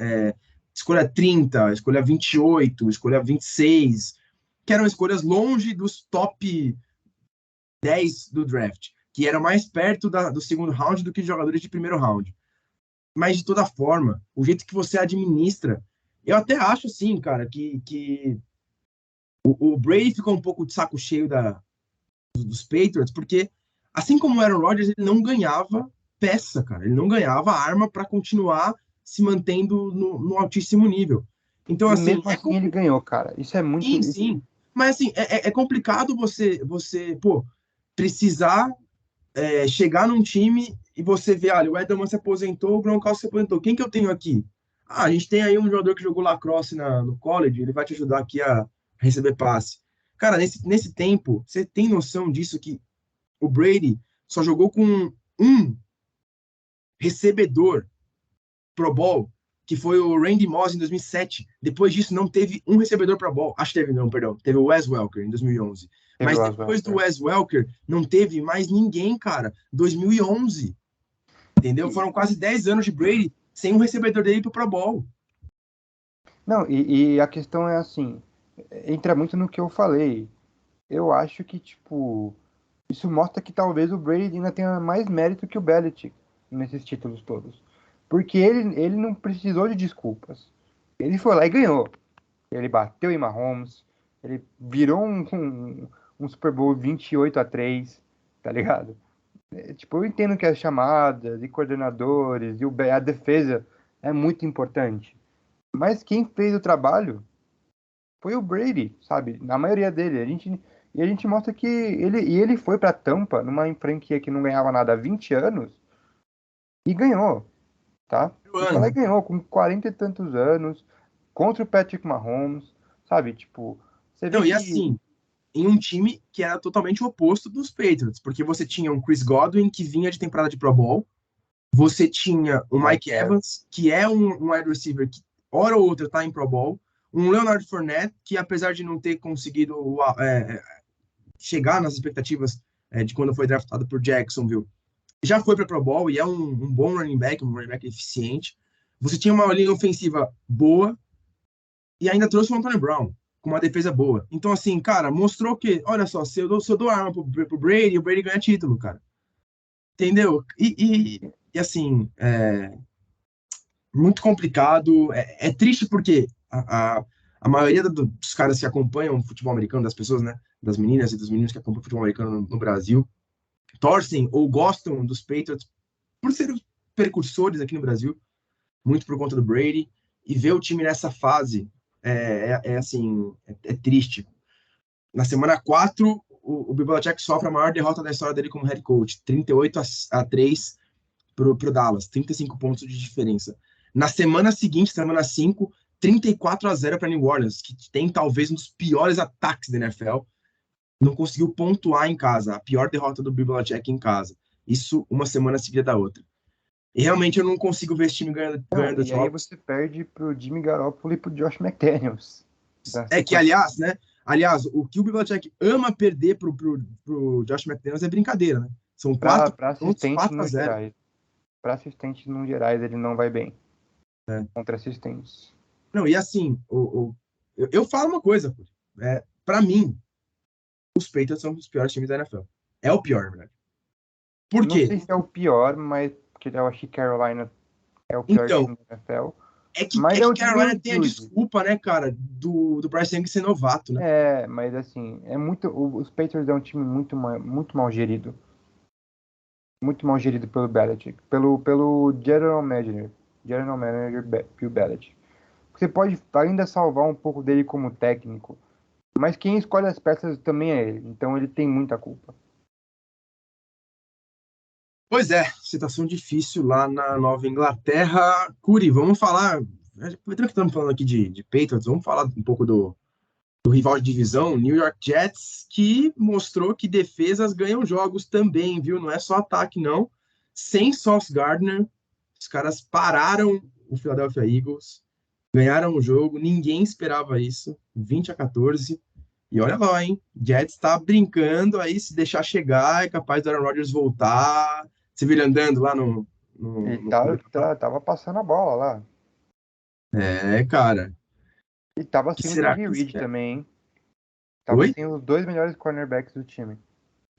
escolha 30, escolha 28, escolha 26, que eram escolhas longe dos top 10 do draft, que eram mais perto do segundo round do que jogadores de primeiro round. Mas, de toda forma, o jeito que você administra, eu até acho, assim, cara, que o Brady ficou um pouco de saco cheio dos Patriots, porque, assim como o Aaron Rodgers, ele não ganhava peça, cara. Ele não ganhava arma para continuar se mantendo no altíssimo nível. Então, E assim, mesmo assim ele ganhou, cara. Isso é sim, muito. sim. Mas, assim, é complicado pô, precisar chegar num time e você ver, olha, o Edelman se aposentou, o Gronkowski se aposentou. Quem que eu tenho aqui? Ah, a gente tem aí um jogador que jogou lacrosse no college, ele vai te ajudar aqui a receber passe. Cara, nesse tempo, você tem noção disso que o Brady só jogou com um recebedor Pro Bowl, que foi o Randy Moss em 2007. Depois disso, não teve um recebedor Pro Bowl. Acho que teve, não, perdão. Teve o Wes Welker em 2011. Teve Mas o depois do Osweiler. Wes Welker, não teve mais ninguém, cara. 2011. Entendeu? Foram quase 10 anos de Brady sem um recebedor dele pro Pro Bowl. Não, e a questão é assim, entra muito no que eu falei. Eu acho que, tipo, isso mostra que talvez o Brady ainda tenha mais mérito que o Belichick nesses títulos todos. Porque ele não precisou de desculpas. Ele foi lá e ganhou. Ele bateu em Mahomes, ele virou um Super Bowl 28-3, tá ligado? Tipo, eu entendo que as chamadas e coordenadores e a defesa é muito importante. Mas quem fez o trabalho foi o Brady, sabe? Na maioria dele. E a gente mostra que ele foi pra Tampa, numa franquia que não ganhava nada há 20 anos, e ganhou, tá? Ele foi lá e Ano. ganhou com 40 e tantos anos, contra o Patrick Mahomes, sabe? Tipo, você vê Não, e que. assim, em um time que era totalmente o oposto dos Patriots, porque você tinha um Chris Godwin que vinha de temporada de Pro Bowl, você tinha o Mike Mike Evans. Evans, que é um wide receiver que, hora ou outra, tá em Pro Bowl, um Leonard Fournette, que apesar de não ter conseguido chegar nas expectativas de quando foi draftado por Jacksonville, já foi para Pro Bowl e é um bom um running back eficiente. Você tinha uma linha ofensiva boa e ainda trouxe o Antonio Brown com uma defesa boa. Então, assim, cara, mostrou que, olha só, se eu dou arma pro Brady, o Brady ganha título, cara. Entendeu? E assim, muito complicado. É triste porque a maioria dos caras que acompanham o futebol americano, das pessoas, né? Das meninas e dos meninos que acompanham o futebol americano no Brasil, torcem ou gostam dos Patriots por serem os precursores aqui no Brasil, muito por conta do Brady, e ver o time nessa fase assim, é triste. Na semana 4, o Bill Belichick sofre a maior derrota da história dele como head coach, 38-3 pro Dallas, 35 pontos de diferença. Na semana seguinte, semana 5, 34-0 para New Orleans, que tem talvez um dos piores ataques da NFL, não conseguiu pontuar em casa, a pior derrota do Bill Belichick em casa. Isso uma semana seguida da outra. E realmente eu não consigo ver esse time Não, ganhando e aí jogos. você perde pro Jimmy Garoppolo e pro Josh McDaniels. Da É que, sequência. aliás, né? Aliás, o que o Bill Belichick ama perder pro Josh McDaniels é brincadeira, né? São quatro Pra pontos, assistente 4 a no 0. gerais. Pra assistente no gerais, ele não vai bem. Né? Contra assistentes. Não, e assim, eu falo uma coisa, pô. Para mim, os Patriots são os piores times da NFL. É o pior, né? Por Não quê? sei se é o pior, mas porque eu acho que Carolina é o pior Então, time da NFL. é que, Mas é é que um time Carolina tem a humilde. desculpa, né, cara, do Bryce Young ser novato, né? É, mas assim, é muito. Os Patriots é um time muito mal gerido. Muito mal gerido pelo Belichick. Pelo General Manager Bill Belichick. Você pode ainda salvar um pouco dele como técnico, mas quem escolhe as peças também é ele. Então ele tem muita culpa. Pois é, situação difícil lá na Nova Inglaterra. Curi, vamos falar. Aproveitando que estamos falando aqui de Patriots, vamos falar um pouco do rival de divisão, New York Jets, que mostrou que defesas ganham jogos também, viu? Não é só ataque, não. Sem Sauce Gardner, os caras pararam o Philadelphia Eagles, ganharam o jogo, ninguém esperava isso, 20-14. E olha lá, hein? Jets tá brincando aí, se deixar chegar, é capaz do Aaron Rodgers voltar. Você viu ele andando lá E no campo? tava passando a bola lá. É, cara. E tava O que sem o será Jorge que Reed espera? também, hein? Tava Oi? sem os dois melhores cornerbacks do time.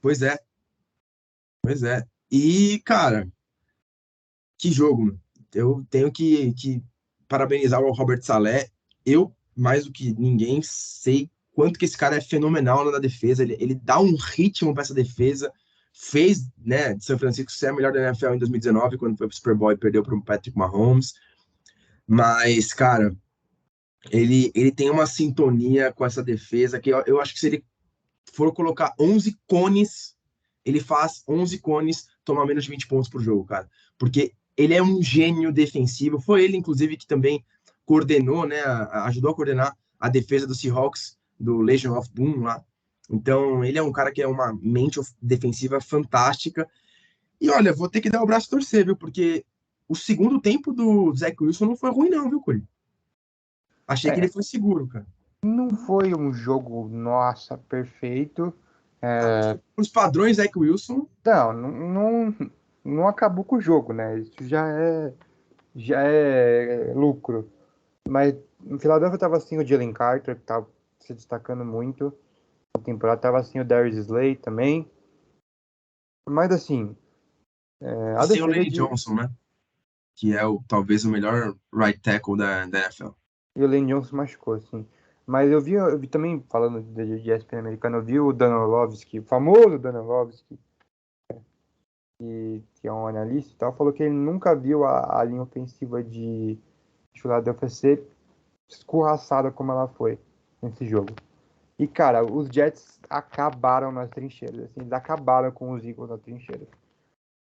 Pois é, pois é. E, cara, que jogo, meu. Eu tenho que parabenizar o Robert Saleh. Eu, mais do que ninguém, sei quanto que esse cara é fenomenal na defesa. Ele dá um ritmo para essa defesa. Fez, né, de São Francisco ser a melhor da NFL em 2019, quando foi pro Super Bowl e perdeu para o Patrick Mahomes. Mas, cara, ele tem uma sintonia com essa defesa que eu acho que se ele for colocar 11 cones, ele faz 11 cones, toma menos de 20 pontos por jogo, cara. Porque ele é um gênio defensivo. Foi ele, inclusive, que também coordenou, né, ajudou a coordenar a defesa do Seahawks, do Legion of Boom lá. Então, ele é um cara que é uma mente defensiva fantástica. E olha, vou ter que dar o braço a torcer, viu? Porque o segundo tempo do Zach Wilson não foi ruim, não, viu, Curi? Achei que ele É, foi seguro, cara. não foi um jogo, nossa, perfeito. É, Os padrões Zach Wilson, não acabou com o jogo, né? Isso já é lucro. Mas no Philadelphia tava assim o Jalen Carter, que tava se destacando muito. Na temporada tava assim o Darius Slay também. Mas assim, e a sem o defesa Lane de. Johnson, né? Que é talvez o melhor right tackle da NFL. E o Lane Johnson se machucou, assim. Mas eu vi também, falando de ESPN americano, eu vi o Dan Orlovsky, o famoso Dan Orlovsky, que é um analista e tal, falou que ele nunca viu a linha ofensiva de Philadelphia ser escorraçada como ela foi nesse jogo. E, cara, os Jets acabaram nas trincheiras, assim, eles acabaram com os Eagles nas trincheiras.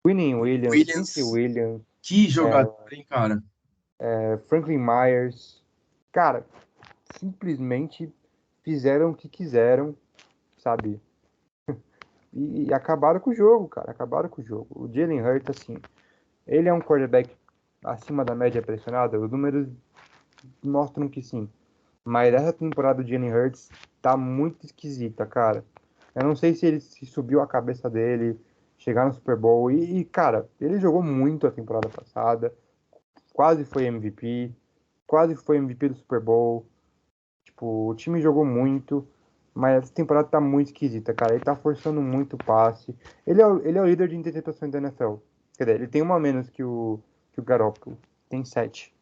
Quinnen Williams, Quincy Williams, Williams, que jogador, hein, cara? Franklin Myers, cara, simplesmente fizeram o que quiseram, sabe? E acabaram com o jogo, cara, acabaram com o jogo. O Jalen Hurts, assim, ele é um quarterback acima da média pressionada, os números mostram que sim. Mas essa temporada do Jalen Hurts tá muito esquisita, cara. Eu não sei se ele se subiu a cabeça dele chegar no Super Bowl. Cara, ele jogou muito a temporada passada. Quase foi MVP. Quase foi MVP do Super Bowl. Tipo, o time jogou muito. Mas essa temporada tá muito esquisita, cara. Ele tá forçando muito o passe. Ele é o líder de interceptações da NFL. Quer dizer, ele tem uma a menos que o Garoppolo. Tem 7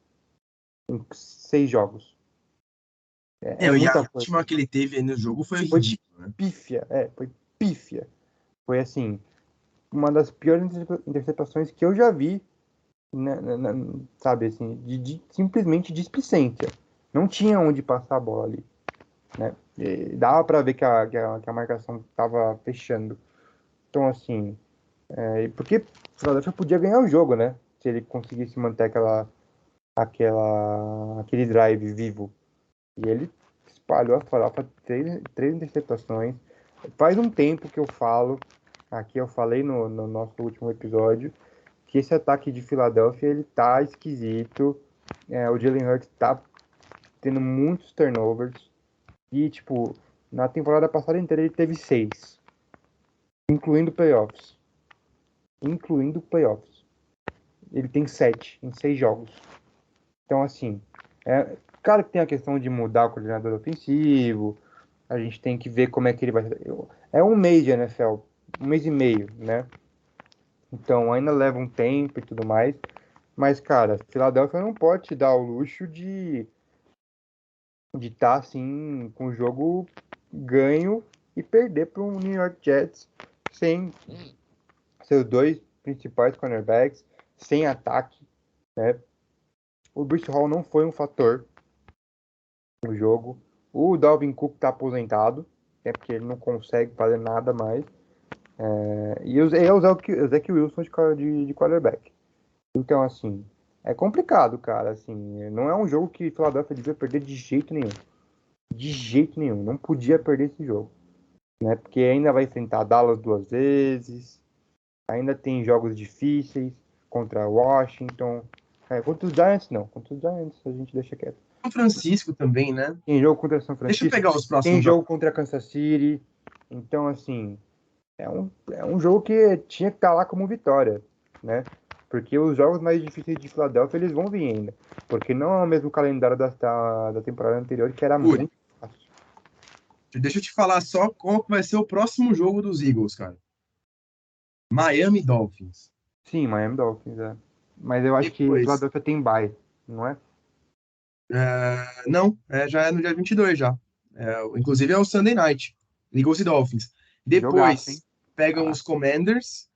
em 6 jogos. É E a muita coisa. última que ele teve aí no jogo foi Foi ridículo, né? pífia, foi pífia. Foi assim, uma das piores interceptações que eu já vi, né, sabe, assim, de simplesmente displicência. Não tinha onde passar a bola ali, né? E dava para ver que a marcação tava fechando. Então, assim, porque o Philadelphia podia ganhar o jogo, né? Se ele conseguisse manter aquele drive vivo. E ele espalhou a farofa, três interceptações. Faz um tempo que eu falo, aqui eu falei no nosso último episódio, que esse ataque de Filadélfia, ele tá esquisito. O Jalen Hurts tá tendo muitos turnovers. E, tipo, na temporada passada inteira ele teve 6, incluindo playoffs. Incluindo playoffs. Ele tem 7 em 6 jogos. Então, assim, claro que tem a questão de mudar o coordenador ofensivo. A gente tem que ver como é que ele vai. É um mês de NFL, um mês e meio, né? Então ainda leva um tempo e tudo mais. Mas, cara, Philadelphia não pode te dar o luxo de estar assim, com o jogo ganho e perder para um New York Jets sem seus dois principais cornerbacks, sem ataque, né? O Breece Hall não foi um fator no jogo. O Dalvin Cook tá aposentado, porque ele não consegue fazer nada mais. E é o Zach Wilson de quarterback. Então, assim, é complicado, cara. Assim, não é um jogo que Philadelphia devia perder de jeito nenhum. De jeito nenhum. Não podia perder esse jogo. Né? Porque ainda vai enfrentar Dallas 2 vezes. Ainda tem jogos difíceis contra Washington. Contra os Giants, não. Contra os Giants a gente deixa quieto. São Francisco também, né? Tem jogo contra São Deixa eu Francisco. pegar os Tem próximos jogo jogos. contra Kansas City. Então, assim, é um jogo que tinha que estar lá como vitória, né? Porque os jogos mais difíceis de Filadélfia, eles vão vir ainda. Porque não é o mesmo calendário da temporada anterior, que era Yuri, muito fácil. deixa eu te falar só qual que vai ser o próximo jogo dos Eagles, cara. Miami Dolphins. Sim, Miami Dolphins, é. Mas eu acho que Depois. Filadélfia tem bye, não é? Não, já é no dia 22 já. Inclusive é o Sunday Night. Eagles e Dolphins. Jogaço, hein? Depois pegam Ah, os Commanders,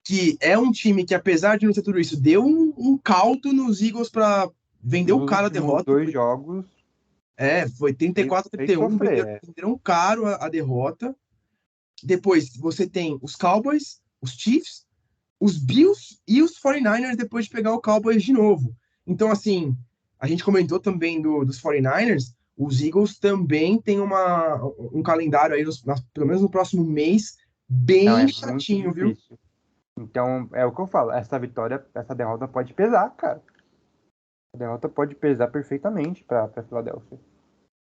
que é um time que, apesar de não ter tudo isso, deu um caldo nos Eagles para vender o nos cara a últimos derrota. 2 jogos, Foi fez 34-31, sofrer. venderam caro a derrota. Depois você tem os Cowboys, os Chiefs, os Bills e os 49ers depois de pegar o Cowboys de novo. Então, assim, a gente comentou também dos 49ers, os Eagles também têm um calendário aí, pelo menos no próximo mês, Não, é bem muito chatinho, viu? difícil. Então, é o que eu falo. Essa derrota pode pesar, cara. A derrota pode pesar perfeitamente para Filadélfia.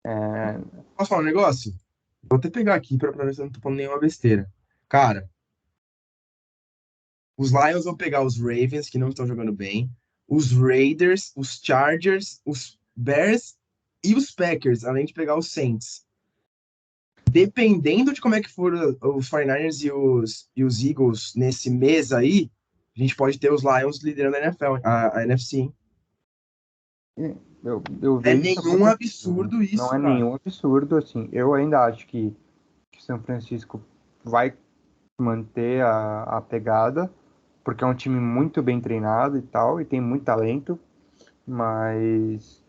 É, Posso falar um negócio? Vou até pegar aqui pra ver se eu não tô falando nenhuma besteira. Cara, os Lions vão pegar os Ravens, que não estão jogando bem, os Raiders, os Chargers, os Bears e os Packers, além de pegar os Saints. Dependendo de como é que for os 49ers e os Eagles nesse mês aí, a gente pode ter os Lions liderando a NFL, a NFC, hein? eu É vejo isso nenhum acontecendo. absurdo Não isso, é cara. nenhum absurdo, assim. Eu ainda acho que São Francisco vai manter a pegada, porque é um time muito bem treinado e tal, e tem muito talento, mas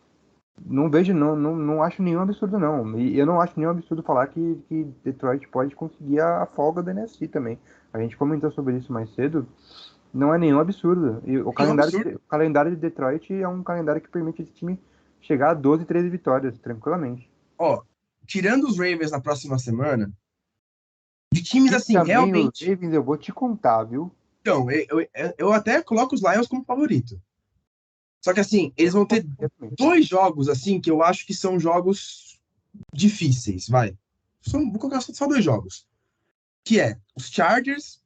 não vejo, não acho nenhum absurdo, não. E eu não acho nenhum absurdo falar que Detroit pode conseguir a folga da NFC também. A gente comentou sobre isso mais cedo. Não é nenhum absurdo. E Nenhum absurdo. o calendário de Detroit é um calendário que permite esse time chegar a 12, 13 vitórias, tranquilamente. Ó, tirando os Ravens na próxima semana, de times E assim, também os realmente. Ravens, eu vou te contar, viu? Então, eu até coloco os Lions como favorito. Só que assim, eles Eu vão ter coloquei também. dois jogos assim que eu acho que são jogos difíceis, vai. Vou colocar só dois jogos. Que é os Chargers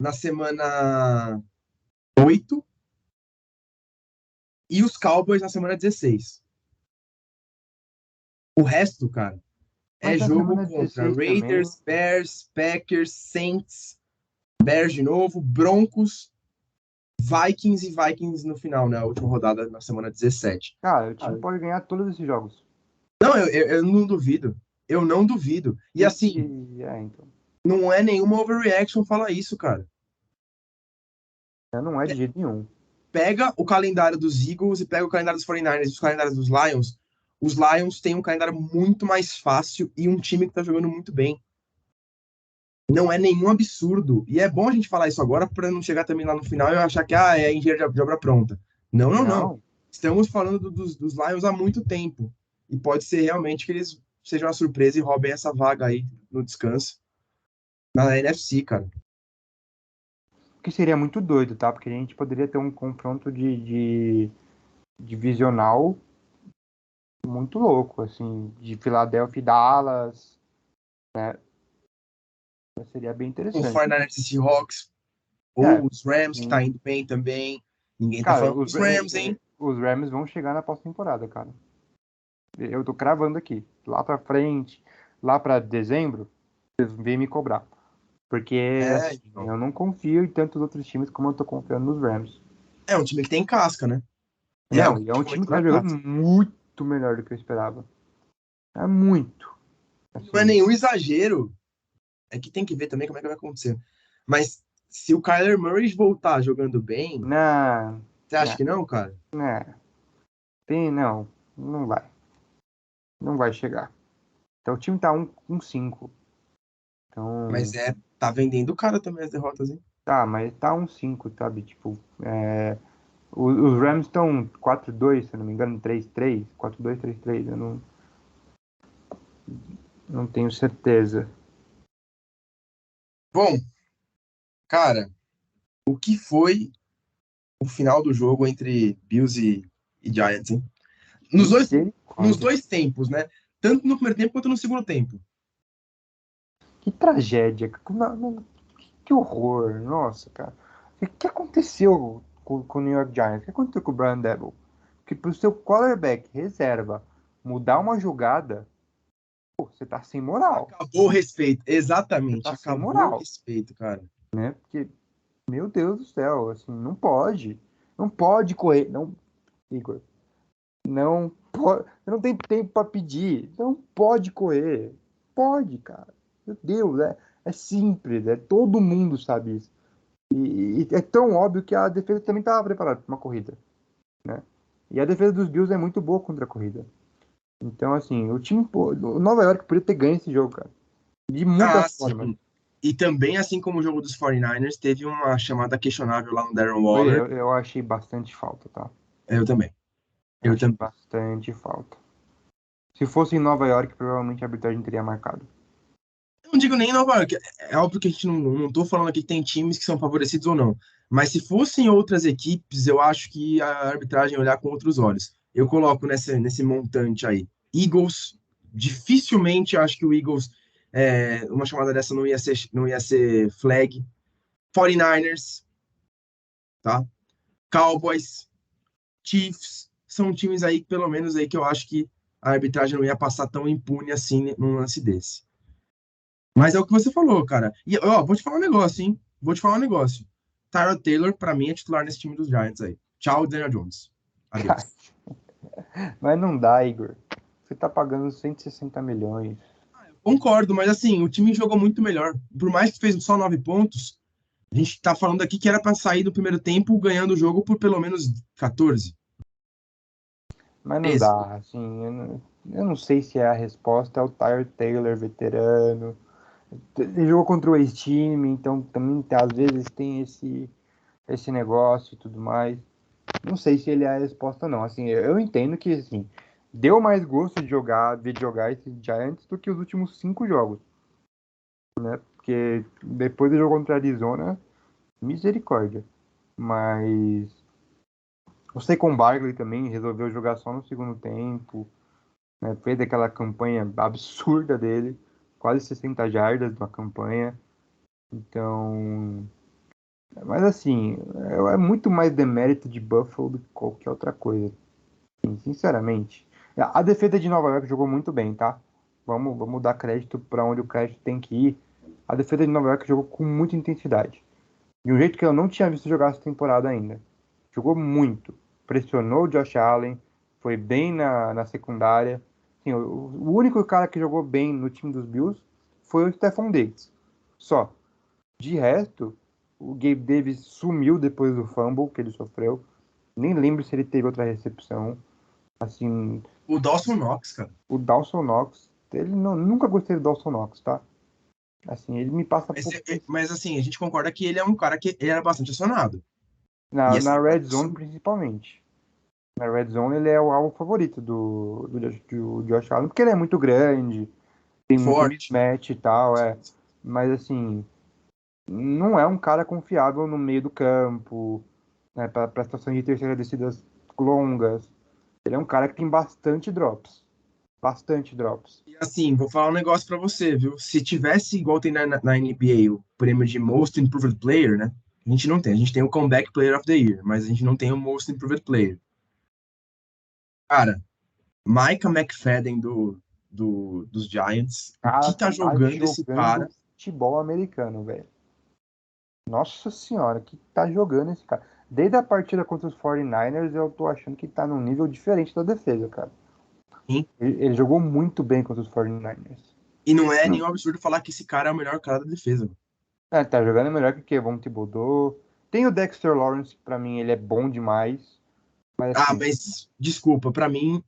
na semana 8 e os Cowboys na semana 16. O resto, cara, é Mas na jogo semana contra 16 também, Raiders, Bears, Packers, Saints, Bears de novo, Broncos, Vikings e Vikings no final, né? A última rodada na semana 17. cara, o time pode ganhar todos esses jogos. Não, eu não duvido. Eu não duvido. E assim, Então. não é nenhuma overreaction falar isso, cara. Não é de jeito nenhum. Pega o calendário dos Eagles e pega o calendário dos 49ers e os calendários dos Lions. Os Lions têm um calendário muito mais fácil e um time que tá jogando muito bem. Não é nenhum absurdo. E é bom a gente falar isso agora para não chegar também lá no final e eu achar que é engenheiro de obra pronta. Não, não, não. Não. Estamos falando dos Lions há muito tempo. E pode ser realmente que eles sejam uma surpresa e roubem essa vaga aí no descanso na NFC, cara. O que seria muito doido, tá? Porque a gente poderia ter um confronto de divisional muito louco, assim, de Philadelphia e Dallas, né? Seria bem Os interessante. 49ers e Seahawks, É, ou os Rams, que tá sim. indo bem também. Ninguém tá Cara, falando dos Rams, hein? os Rams vão chegar na pós-temporada, cara. Eu tô cravando aqui. Lá pra frente, lá pra dezembro, eles vêm me cobrar. Porque, assim, Então. eu não confio em tantos outros times como eu tô confiando nos Rams. É um time que tem casca, né? É o Não, que e é a um gente time que comentou tá na jogando casa. muito melhor do que eu esperava. É muito. Não é Assim, nenhum exagero. É que tem que ver também como é que vai acontecer. Mas se o Kyler Murray voltar jogando bem, na, você acha na, que não, cara? não, não vai. Não vai chegar. Então o time tá 1-5. Então, Mas tá vendendo caro também as derrotas, hein? tá, mas tá 1-5, sabe? Tipo, os Rams estão 4-2, se eu não me engano, 3-3, 4-2, 3-3, eu não tenho certeza. Bom, cara, o que foi o final do jogo entre Bills e Giants, hein? Nos dois, nos Misericórdia. dois tempos, né? Tanto no primeiro tempo quanto no segundo tempo. Que tragédia, que horror, nossa, cara. O que aconteceu com o New York Giants? O que aconteceu com o Brian Dabble? Que pro seu quarterback reserva mudar uma jogada, pô, você tá sem moral. Acabou o respeito, Você exatamente, tá sem acabou o moral, respeito, cara. né? Porque, meu Deus do céu, assim, não pode. Não pode correr. Não, Igor, não pode. Você não tem tempo pra pedir. Não pode correr. Pode, cara. Meu Deus, é simples, todo mundo sabe isso. E é tão óbvio que a defesa também estava preparada para uma corrida, né? E a defesa dos Bills é muito boa contra a corrida. Então, assim, o Nova York podia ter ganho esse jogo, cara. De muitas Ah, formas. sim. E também, assim como o jogo dos 49ers, teve uma chamada questionável lá no Darren Foi, Waller. eu achei bastante falta, tá? Eu também. Eu Eu achei também. bastante falta. Se fosse em Nova York, provavelmente a arbitragem teria marcado. Eu não digo nem Nova York. É óbvio que a gente não tô falando aqui que tem times que são favorecidos ou não. Mas se fossem outras equipes, eu acho que a arbitragem ia olhar com outros olhos. Eu coloco nesse montante aí. Eagles, dificilmente acho que o Eagles, uma chamada dessa não ia ser flag. 49ers, tá? Cowboys, Chiefs, são times aí, pelo menos aí, que eu acho que a arbitragem não ia passar tão impune assim num lance desse. Mas é o que você falou, cara. E, ó, vou te falar um negócio, hein? Vou te falar um negócio. Tyrod Taylor, pra mim, é titular nesse time dos Giants aí. Tchau, Daniel Jones. Cara, Adeus. mas não dá, Igor. Você tá pagando 160 milhões. Concordo, mas assim, o time jogou muito melhor. Por mais que fez só 9 pontos, a gente tá falando aqui que era pra sair do primeiro tempo ganhando o jogo por pelo menos 14, Mas não 13. dá, assim. Eu não sei se é a resposta ao Tyrod Taylor veterano. Ele jogou contra o ex-time, então também às vezes tem esse negócio e tudo mais. Não sei se ele é a resposta, não. Assim, eu entendo que assim, deu mais gosto de jogar esses Giants do que os últimos 5 jogos. Porque depois do jogo contra a Arizona, misericórdia. Mas o Saquon Barkley também resolveu jogar só no segundo tempo, né? Fez aquela campanha absurda dele, quase 60 jardas na campanha. Então, mas assim, é muito mais demérito de Buffalo do que qualquer outra coisa, assim, sinceramente. A defesa de Nova York jogou muito bem, tá? Vamos dar crédito para onde o crédito tem que ir. A defesa de Nova York jogou com muita intensidade. De um jeito que eu não tinha visto jogar essa temporada ainda. Jogou muito. Pressionou o Josh Allen, foi bem na secundária. Assim, o único cara que jogou bem no time dos Bills foi o Stephon Diggs. Só. De resto, o Gabe Davis sumiu depois do fumble que ele sofreu. Nem lembro se ele teve outra recepção. Assim, O Dawson Knox, cara. o Dawson Knox, nunca gostei do Dawson Knox, tá? Assim, ele me passa Mas, pouco. mas assim, a gente concorda que ele é um cara que ele era bastante acionado. E Na, essa na semana Red ele Zone, sumiu. principalmente. Na Red Zone, ele é o alvo favorito do Josh Allen, porque ele é muito grande, tem muito Forte. mismatch e tal, Mas, assim, não é um cara confiável no meio do campo, né, para situações de terceira descidas longas. Ele é um cara que tem bastante drops. Bastante drops. E assim, vou falar um negócio pra você, viu? Se tivesse igual tem na NBA o prêmio de Most Improved Player, né? A gente não tem. A gente tem o Comeback Player of the Year, mas a gente não tem o Most Improved Player. Cara, Micah McFadden dos Giants, O o que cara tá tá jogando esse jogando cara? futebol americano, velho. Nossa senhora, que tá jogando esse cara. Desde a partida contra os 49ers, eu tô achando que tá num nível diferente da defesa, cara. Hein? Ele jogou muito bem contra os 49ers. E não é nenhum absurdo falar que esse cara é o melhor cara da defesa. Tá jogando melhor que o Kevon Thibodeau. Tem o Dexter Lawrence, que pra mim ele é bom demais. Mas Ah, assim, mas desculpa, pra mim,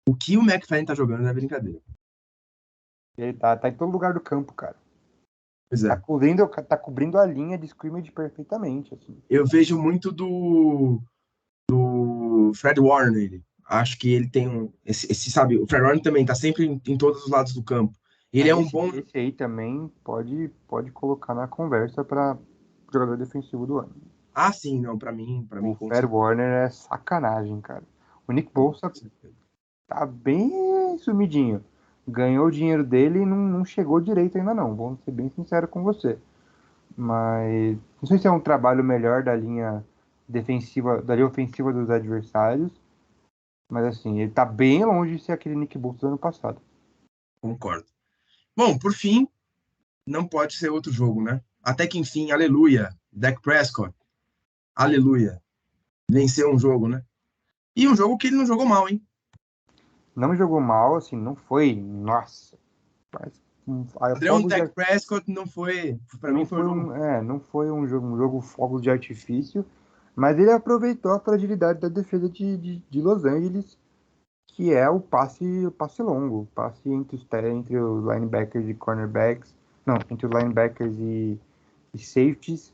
o que o McFadden tá jogando é brincadeira. ele tá em todo lugar do campo, cara. Pois Tá é. cobrindo a linha de scrimmage perfeitamente, assim. Eu vejo muito do Fred Warner nele. Acho que ele tem sabe, o Fred Warner também tá sempre em todos os lados do campo. Ele é um Esse, bom. esse aí também pode colocar na conversa para jogador defensivo do ano. Ah, sim, não, para O mim, com Fred certeza. Warner é sacanagem, cara. O Nick Bosa tá bem sumidinho. Ganhou o dinheiro dele e não chegou direito ainda não. Vamos ser bem sincero com você. Mas não sei se é um trabalho melhor da linha defensiva, da linha ofensiva dos adversários. Mas assim, ele tá bem longe de ser aquele Nick Bosa do ano passado. Concordo. Bom, por fim, não pode ser outro jogo, né? Até que enfim, aleluia. Dak Prescott, aleluia. Venceu um jogo, né? E um jogo que ele não jogou mal, hein? Não jogou mal, assim, não foi, nossa, mas Padrão fogos de, Dak Prescott não foi, para mim não foi um foi jogo. não foi um jogo fogos de artifício, mas ele aproveitou a fragilidade da defesa de Los Angeles, que é o passe longo, o passe entre os linebackers e cornerbacks, não, entre os linebackers e safeties.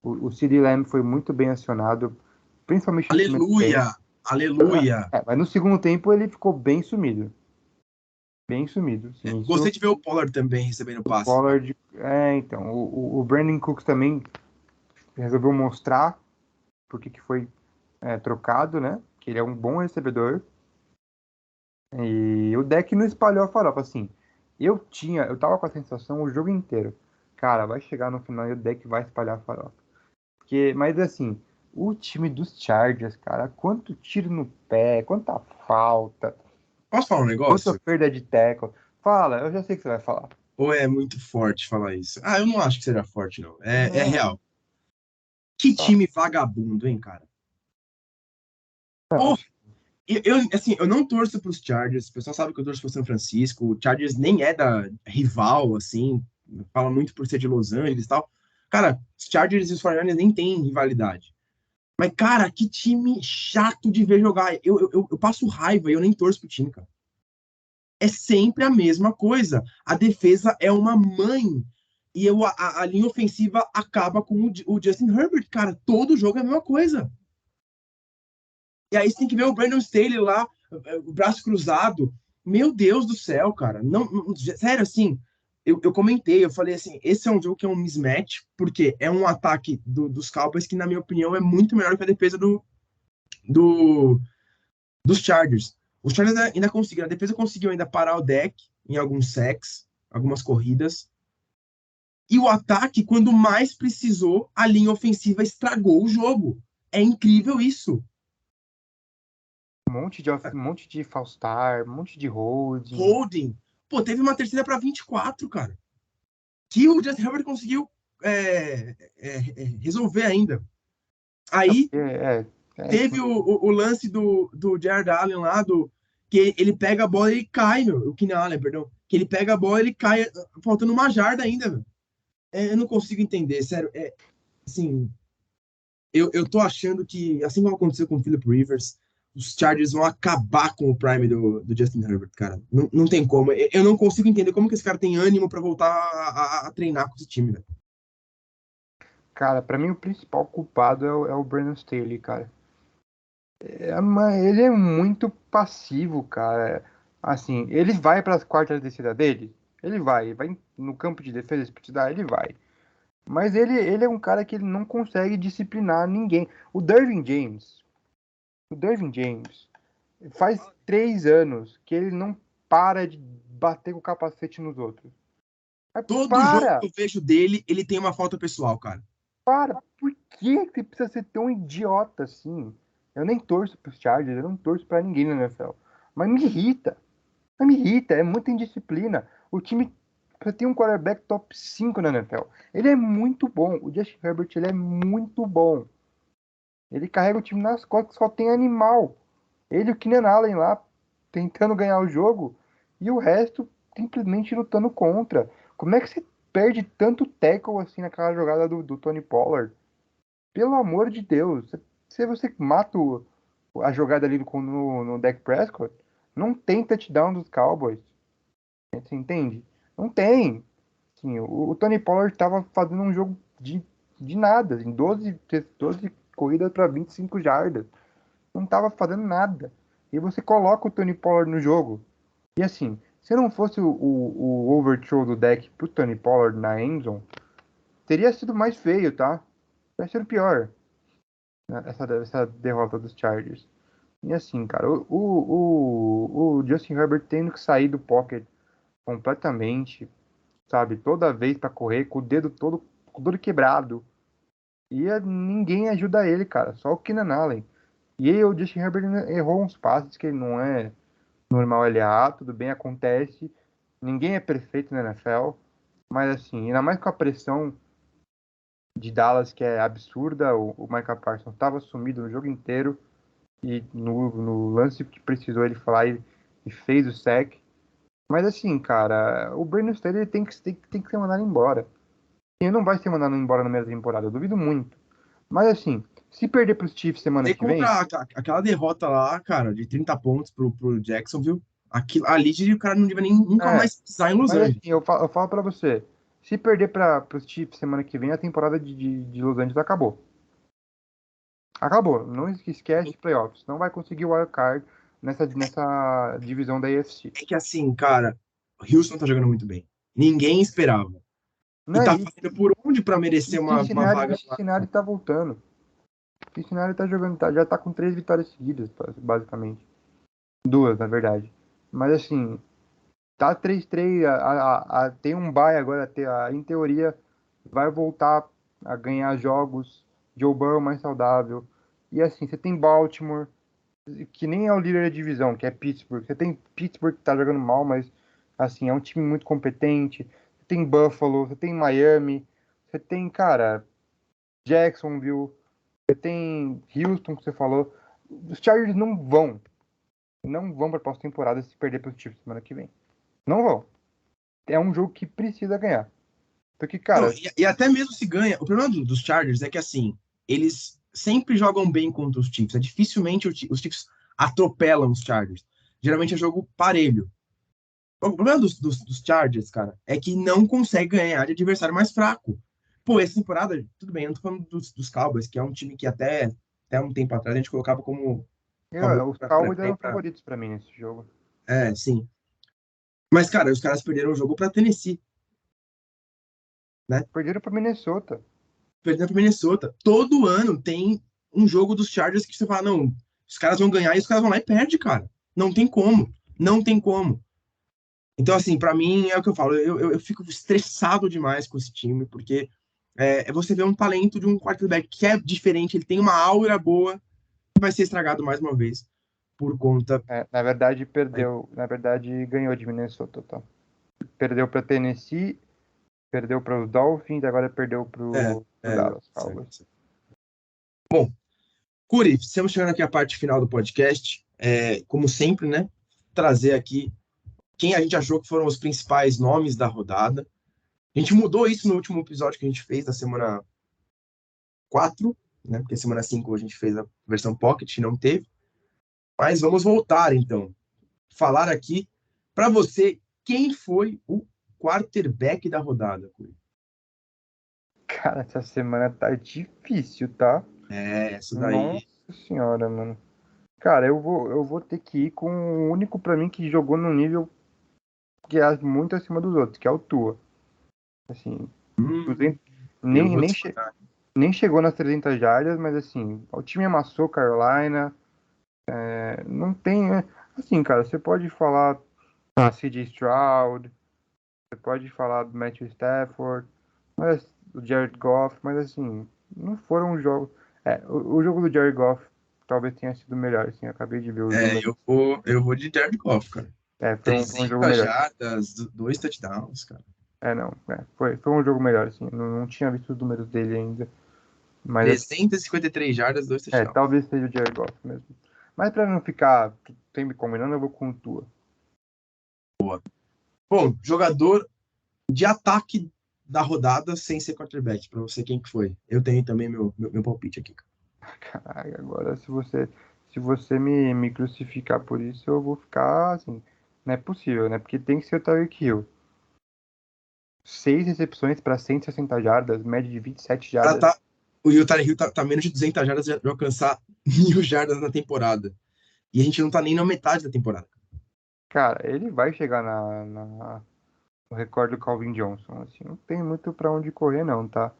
O CeeDee Lamb foi muito bem acionado, principalmente no primeiro tempo. Aleluia, aleluia. Mas no segundo tempo ele ficou bem sumido. Bem sumido. Sim, Gostei isso. de ver o Pollard também recebendo O passe. Pollard. Então. O Brandon Cooks também resolveu mostrar por que foi trocado, né? Que ele é um bom recebedor. E o deck não espalhou a farofa. Assim, eu tava com a sensação o jogo inteiro. Cara, vai chegar no final e o deck vai espalhar a farofa. Mas assim, o time dos Chargers, cara, quanto tiro no pé, quanta falta, Posso falar um quanta negócio? perda de tackle. Fala, eu já sei o que você vai falar. Ou é muito forte falar isso? Ah, eu não acho que seja forte, não. É Não, real. Que só. time vagabundo, hein, cara? Não, Pô, assim, eu não torço para os Chargers. O pessoal sabe que eu torço para o São Francisco. O Chargers nem é da rival, assim. Fala muito por ser de Los Angeles e tal. Cara, os Chargers e os 49ers nem têm rivalidade. Mas, cara, que time chato de ver jogar. Eu passo raiva e eu nem torço pro time, cara. É sempre a mesma coisa. A defesa é uma mãe. E a linha ofensiva acaba com o Justin Herbert, cara. Todo jogo é a mesma coisa. E aí você tem que ver o Brandon Staley lá, o braço cruzado. Meu Deus do céu, cara. Não, sério, assim, eu comentei, eu falei assim, esse é um jogo que é um mismatch, porque é um ataque dos Cowboys que, na minha opinião, é muito melhor que a defesa do, dos Chargers. Os Chargers ainda conseguiram, a defesa conseguiu ainda parar o deck em alguns sacks, algumas corridas. E o ataque, quando mais precisou, a linha ofensiva estragou o jogo. É incrível isso. um monte de false start, um monte de holding. Holding. Pô, teve uma terceira para 24, cara. Que o Justin Herbert conseguiu resolver ainda. É, Aí que teve o lance do Jared Allen lá, que ele pega a bola e ele cai, meu. O Keenan Allen, perdão. Que ele pega a bola e ele cai, faltando uma jarda ainda, meu. Eu não consigo entender, sério. Assim, eu tô achando que, assim como aconteceu com o Philip Rivers, os Chargers vão acabar com o prime do Justin Herbert, cara. Não tem como. Eu não consigo entender como que esse cara tem ânimo para voltar a treinar com esse time, velho. Cara, pra mim o principal culpado é o Brandon Staley, cara. Mas ele é muito passivo, cara. Assim, ele vai para as quartas descidas dele? Ele vai no campo de defesa, se precisar, ele vai. Mas ele é um cara que ele não consegue disciplinar ninguém. O Dervin James, faz 3 anos que ele não para de bater com o capacete nos outros. Mas Todo jogo para! que eu vejo dele, ele tem uma falta pessoal, cara. Para! Por que você precisa ser tão idiota assim? Eu nem torço pros Chargers, eu não torço pra ninguém na NFL. Mas me irrita. Mas me irrita, é muita indisciplina. O time você tem um quarterback top 5 na NFL. Ele é muito bom. O Justin Herbert, ele é muito bom. Ele carrega o time nas costas, só tem animal. Ele e o Keenan Allen lá tentando ganhar o jogo e o resto simplesmente lutando contra. Como é que você perde tanto tackle assim naquela jogada do Tony Pollard? Pelo amor de Deus, se você mata a jogada ali no Dak Prescott, não tem touchdown dos Cowboys. Você entende? Não tem. Sim, o Tony Pollard estava fazendo um jogo de nada, em 12 corridas para 25 jardas. Não estava fazendo nada. E você coloca o Tony Pollard no jogo. E assim, se não fosse o overthrow do deck pro Tony Pollard na endzone, teria sido mais feio, tá? Teria sido pior, né, essa derrota dos Chargers. E assim, cara, o Justin Herbert tendo que sair do pocket completamente, sabe? Toda vez para correr com o dedo todo quebrado. E ninguém ajuda ele, cara. Só o Keenan Allen. E aí o Justin Herbert errou uns passes que ele não é normal ele errar, tudo bem, acontece. Ninguém é perfeito na NFL. Mas assim, ainda mais com a pressão de Dallas, que é absurda, o Micah Parsons estava sumido no jogo inteiro. E no lance que precisou ele falar, ele fez o sack. Mas assim, cara, o Brandon Staley tem que ser mandado embora. Ele não vai ser mandado embora na primeira temporada, eu duvido muito. Mas assim, se perder para os Chiefs semana E que vem, contra aquela derrota lá, cara, de 30 pontos pro Jacksonville, ali o cara não devia nem nunca é. mais pisar em Los Mas assim, Angeles. eu falo para você, se perder para os Chiefs semana que vem, a temporada de Los Angeles acabou. Acabou. Não esquece playoffs. Não vai conseguir o wild card nessa divisão da AFC. É que assim, cara, o Houston tá jogando muito bem. Ninguém esperava. E Não, tá fazendo por onde pra e merecer uma vaga lá. Cincinnati tá voltando. Cincinnati tá jogando, já tá com 3 vitórias seguidas, basicamente. 2, na verdade. Mas assim, tá 3-3, tem um bye agora, em teoria vai voltar a ganhar jogos, Joe Burrow mais saudável. E assim, você tem Baltimore, que nem é o líder da divisão, que é Pittsburgh. Você tem Pittsburgh que tá jogando mal, mas assim, é um time muito competente. Você tem Buffalo, você tem Miami, você tem, cara, Jacksonville, você tem Houston, que você falou. Os Chargers não vão para pós-temporada se perder para os Chiefs semana que vem. Não vão. É um jogo que precisa ganhar. Porque, Não, cara, e até mesmo se ganha. O problema dos Chargers é que assim, eles sempre jogam bem contra os Chiefs. Dificilmente os Chiefs atropelam os Chargers. Geralmente é jogo parelho. O problema dos Chargers, cara, é que não consegue ganhar de adversário mais fraco. Pô, essa temporada, tudo bem, eu não tô falando dos Cowboys, que é um time que até um tempo atrás a gente colocava como favorito os Cowboys eram favoritos para mim nesse jogo. É, sim. Mas, cara, os caras perderam o jogo pra Tennessee, né? Perderam para Minnesota. Perderam pra Minnesota. Todo ano tem um jogo dos Chargers que você fala, não, os caras vão ganhar e os caras vão lá e perdem, cara. Não tem como. Não tem como. Então, assim, pra mim é o que eu falo. Eu fico estressado demais com esse time, porque você vê um talento de um quarterback que é diferente, ele tem uma aura boa, que vai ser estragado mais uma vez por conta. Na verdade, perdeu. Na verdade, ganhou de Minnesota, tá? Perdeu para Tennessee, perdeu para os Dolphins, agora perdeu para o Não, Dallas certo, Cowboys. certo. Bom, Curi, estamos chegando aqui à parte final do podcast. Como sempre, né? Trazer aqui quem a gente achou que foram os principais nomes da rodada. A gente mudou isso no último episódio que a gente fez, da semana 4, né? Porque semana 5 a gente fez a versão Pocket, não teve. Mas vamos voltar, então. Falar aqui para você quem foi o quarterback da rodada, Curi. Cara, essa semana tá difícil, tá? Essa Nossa daí. senhora, mano. Cara, eu vou ter que ir com o único pra mim que jogou no nível que é muito acima dos outros, que é o Tua. Assim, 200, Eu nem, vou nem, che- discordar. nem chegou nas 300 jardas, mas assim, o time amassou Carolina. Não tem. Assim, cara, você pode falar C.J. Stroud, você pode falar do Matthew Stafford, mas, do Jared Goff, mas assim, não foram jogos. O jogo do Jared Goff talvez tenha sido melhor, assim, eu acabei de ver os números. Eu vou de Jared Goff, cara. Foi um jogo 300 melhor. jardas, 2 touchdowns, cara. Não, foi um jogo melhor, assim, não tinha visto os números dele ainda, mas assim, 353 jardas, 2 touchdowns. talvez seja o Jared Goff mesmo. Mas pra não ficar sempre combinando, eu vou com o Tua. Bom, jogador de ataque da rodada sem ser quarterback. Pra você, quem que foi? Eu tenho também meu palpite aqui, cara. Caralho, agora se você me crucificar por isso, eu vou ficar assim. Não é possível, né? Porque tem que ser o Tyreek Hill. 6 recepções para 160 jardas, média de 27 Ela jardas. tá, o Tyreek Hill tá menos de 200 jardas de alcançar 1.000 jardas na temporada. E a gente não tá nem na metade da temporada. Cara, ele vai chegar no recorde do Calvin Johnson. Assim, não tem muito para onde correr, não, tá?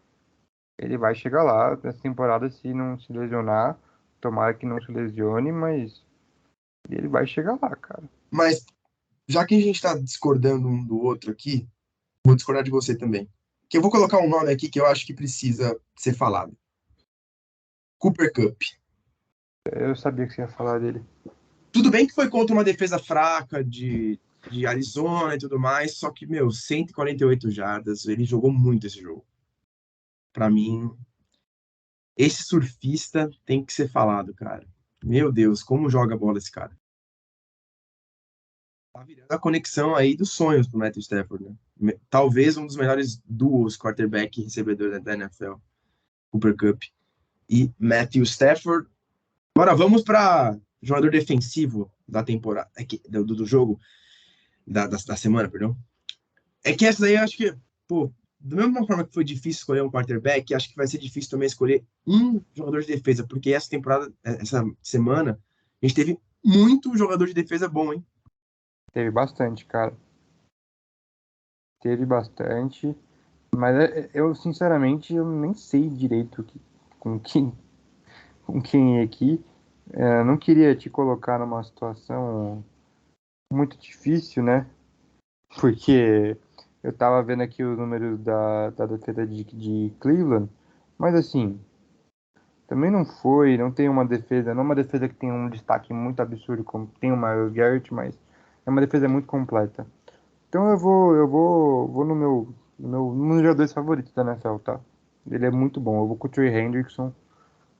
Ele vai chegar lá nessa temporada se não se lesionar. Tomara que não se lesione, mas ele vai chegar lá, cara. Mas, já que a gente tá discordando um do outro aqui, vou discordar de você também. Que eu vou colocar um nome aqui que eu acho que precisa ser falado. Cooper Kupp. Eu sabia que você ia falar dele. Tudo bem que foi contra uma defesa fraca de Arizona e tudo mais, só que, meu, 148 jardas, ele jogou muito esse jogo. Pra mim, esse surfista tem que ser falado, cara. Meu Deus, como joga a bola esse cara. Tá virando a conexão aí dos sonhos pro Matthew Stafford, né? Talvez um dos melhores duos quarterback e recebedor da NFL, Cooper Kupp e Matthew Stafford. Agora vamos para jogador defensivo da temporada, do jogo, da semana, perdão. É que essa daí eu acho que, pô, da mesma forma que foi difícil escolher um quarterback, acho que vai ser difícil também escolher um jogador de defesa, porque essa temporada, essa semana, a gente teve muito jogador de defesa bom, hein? Teve bastante, cara. Teve bastante. Mas eu, sinceramente, eu nem sei direito com quem, com quem é aqui. Não queria te colocar numa situação muito difícil, né? Porque eu tava vendo aqui os números da defesa de Cleveland, mas assim, também não tem uma defesa, não é uma defesa que tem um destaque muito absurdo como tem o Myles Garrett, mas é uma defesa muito completa. Então vou no meu jogador favorito da NFL, tá? Ele é muito bom. Eu vou com o Trey Hendrickson,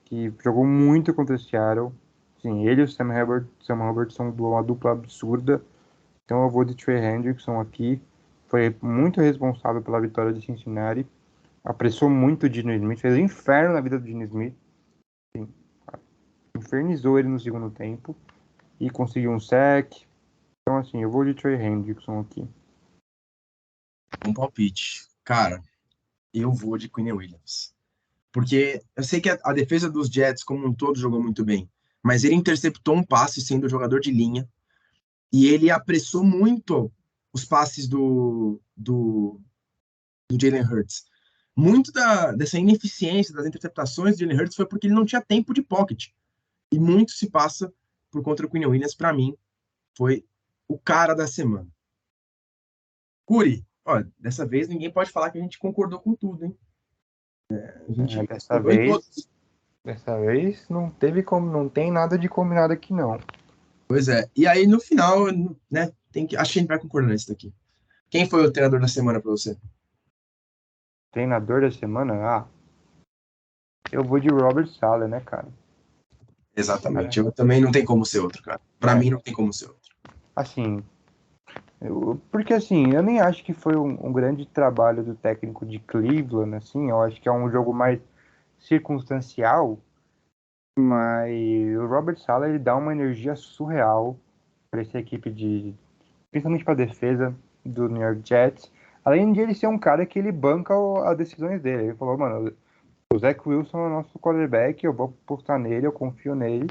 que jogou muito contra o Seattle. Sim, ele e o Sam Hubbard são uma dupla absurda. Então eu vou de Trey Hendrickson aqui. Foi muito responsável pela vitória de Cincinnati. Apressou muito o Dino Smith, fez um inferno na vida do Dino Smith. Sim, infernizou ele no segundo tempo e conseguiu um sack. Então assim, eu vou de Trey Hendrickson aqui. Um palpite. Cara, eu vou de Quinn Williams. Porque eu sei que a defesa dos Jets, como um todo, jogou muito bem. Mas ele interceptou um passe sendo jogador de linha. E ele apressou muito os passes do Jalen Hurts. Muito dessa ineficiência das interceptações de Jalen Hurts foi porque ele não tinha tempo de pocket. E muito se passa por contra o Quinn Williams, para mim, foi o cara da semana. Curi, ó, dessa vez ninguém pode falar que a gente concordou com tudo, hein? A É, gente concordou em todos. dessa vez não teve como, não tem nada de combinado aqui não. Pois é. E aí, no final, né, acho que a gente vai concordar nisso daqui. Quem foi o treinador da semana para você? Treinador da semana? Ah, eu vou de Robert Saleh, né, cara? Exatamente. Cara, Eu também não tem como ser outro, cara. Para é, mim, não tem como ser outro. assim, porque assim, eu nem acho que foi um grande trabalho do técnico de Cleveland, assim, eu acho que é um jogo mais circunstancial, mas o Robert Saleh ele dá uma energia surreal para essa equipe principalmente para a defesa do New York Jets. Além de ele ser um cara que ele banca as decisões dele. Ele falou, mano, o Zach Wilson é o nosso quarterback, eu vou apostar nele, eu confio nele.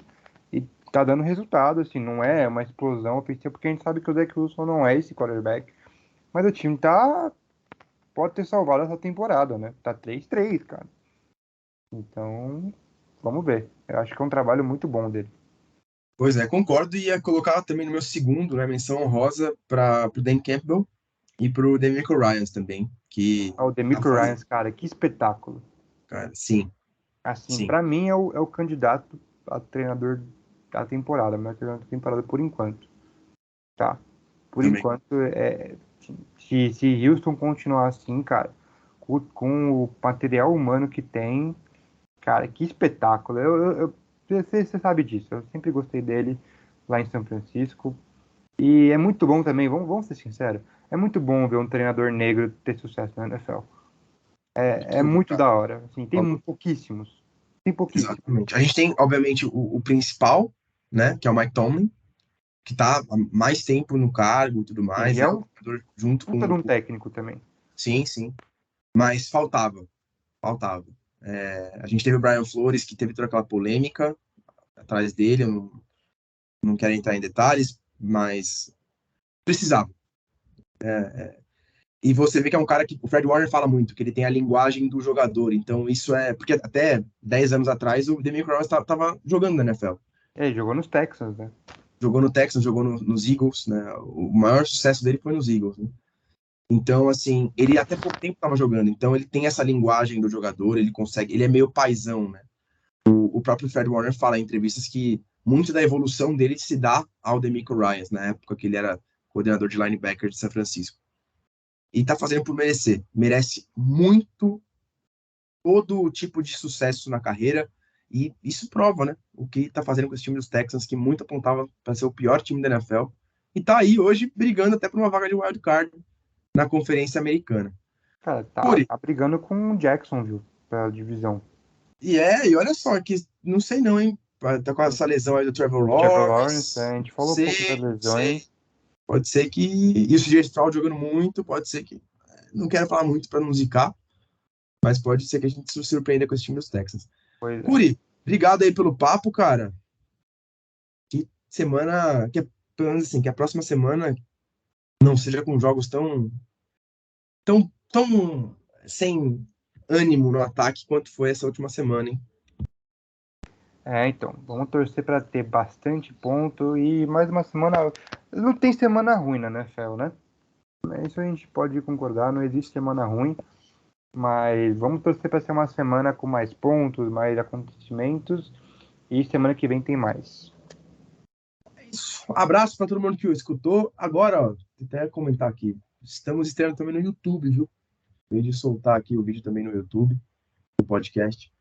E tá dando resultado, assim, não é uma explosão ofensiva, porque a gente sabe que o Zach Wilson não é esse quarterback. Mas o time pode ter salvado essa temporada, né? Tá 3-3, cara. Então, vamos ver. Eu acho que é um trabalho muito bom dele. Pois é, concordo e ia colocar também no meu segundo, né, menção honrosa para o Dan Campbell e para o DeMeco Ryans também, que Ah, o tá DeMeco fazendo, Ryans, cara, que espetáculo. cara, sim, Assim, sim, pra mim é o candidato a treinador da temporada, melhor treinador da temporada por enquanto, tá? Por também. enquanto, se Houston continuar assim, cara, com o material humano que tem, cara, que espetáculo. Você sabe disso, eu sempre gostei dele lá em São Francisco. E é muito bom também, vamos ser sinceros, é muito bom ver um treinador negro ter sucesso na NFL. É Tudo, muito cara. da hora, assim, tem pouquíssimos. Tem pouquíssimos. Exatamente. A gente tem, obviamente, o principal, né, que é o Mike Tomlin, que tá há mais tempo no cargo e tudo mais, Sim, e é é o um jogador junto puta de com um técnico também. Sim, sim. Mas faltava. A gente teve o Brian Flores, que teve toda aquela polêmica atrás dele, eu não quero entrar em detalhes, mas precisava. E você vê que é um cara que o Fred Warner fala muito, que ele tem a linguagem do jogador. Então, isso é. Porque até 10 anos atrás o Demico Ryan estava jogando na NFL. Ele jogou nos Texans, né? Jogou no Texans, jogou nos Eagles, né? O maior sucesso dele foi nos Eagles, né? Então, assim, ele até pouco tempo estava jogando. Então, ele tem essa linguagem do jogador, ele consegue. Ele é meio paizão, né? O próprio Fred Warner fala em entrevistas que muito da evolução dele se dá ao Demico Ryan, na época que ele era coordenador de linebacker de São Francisco. E tá fazendo por merecer. Merece muito todo tipo de sucesso na carreira. E isso prova, né? O que tá fazendo com esse time dos Texans, que muito apontava para ser o pior time da NFL. E tá aí hoje brigando até por uma vaga de wild card na Conferência Americana. Cara, Curi, tá brigando com o Jacksonville pela divisão. e olha só, que não sei não, hein? Tá com essa lesão aí do Trevor O Trevor Lawrence, Lawrence. a gente falou um pouco das Sei. lesões. Pode ser que. E o CJ Stroud jogando muito, pode ser que. Não quero falar muito para não zicar, mas pode ser que a gente se surpreenda com esse time dos Texans. Pois é. Curi, obrigado aí pelo papo, cara. Que semana. Pelo menos assim, que a próxima semana não seja com jogos tão sem ânimo no ataque quanto foi essa última semana, hein? Então, vamos torcer para ter bastante ponto e mais uma semana. Não tem semana ruim na NFL, né? Isso a gente pode concordar, não existe semana ruim, mas vamos torcer para ser uma semana com mais pontos, mais acontecimentos e semana que vem tem mais. É isso. Abraço para todo mundo que escutou. Agora, ó, vou até comentar aqui. Estamos estreando também no YouTube, viu? Vou de soltar aqui o vídeo também no YouTube, no podcast.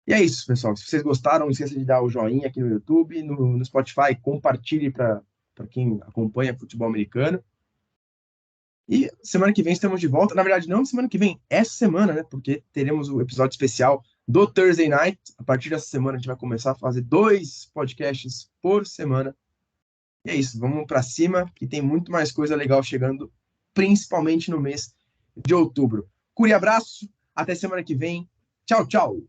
E é isso, pessoal. Se vocês gostaram, não esqueça de dar o joinha aqui no YouTube, no Spotify, compartilhe para quem acompanha futebol americano. E semana que vem estamos de volta. Na verdade, não semana que vem, essa semana, né? Porque teremos o episódio especial do Thursday Night. A partir dessa semana, a gente vai começar a fazer 2 podcasts por semana. E é isso, vamos para cima, que tem muito mais coisa legal chegando, principalmente no mês de outubro. Curi, abraço, até semana que vem. Tchau, tchau.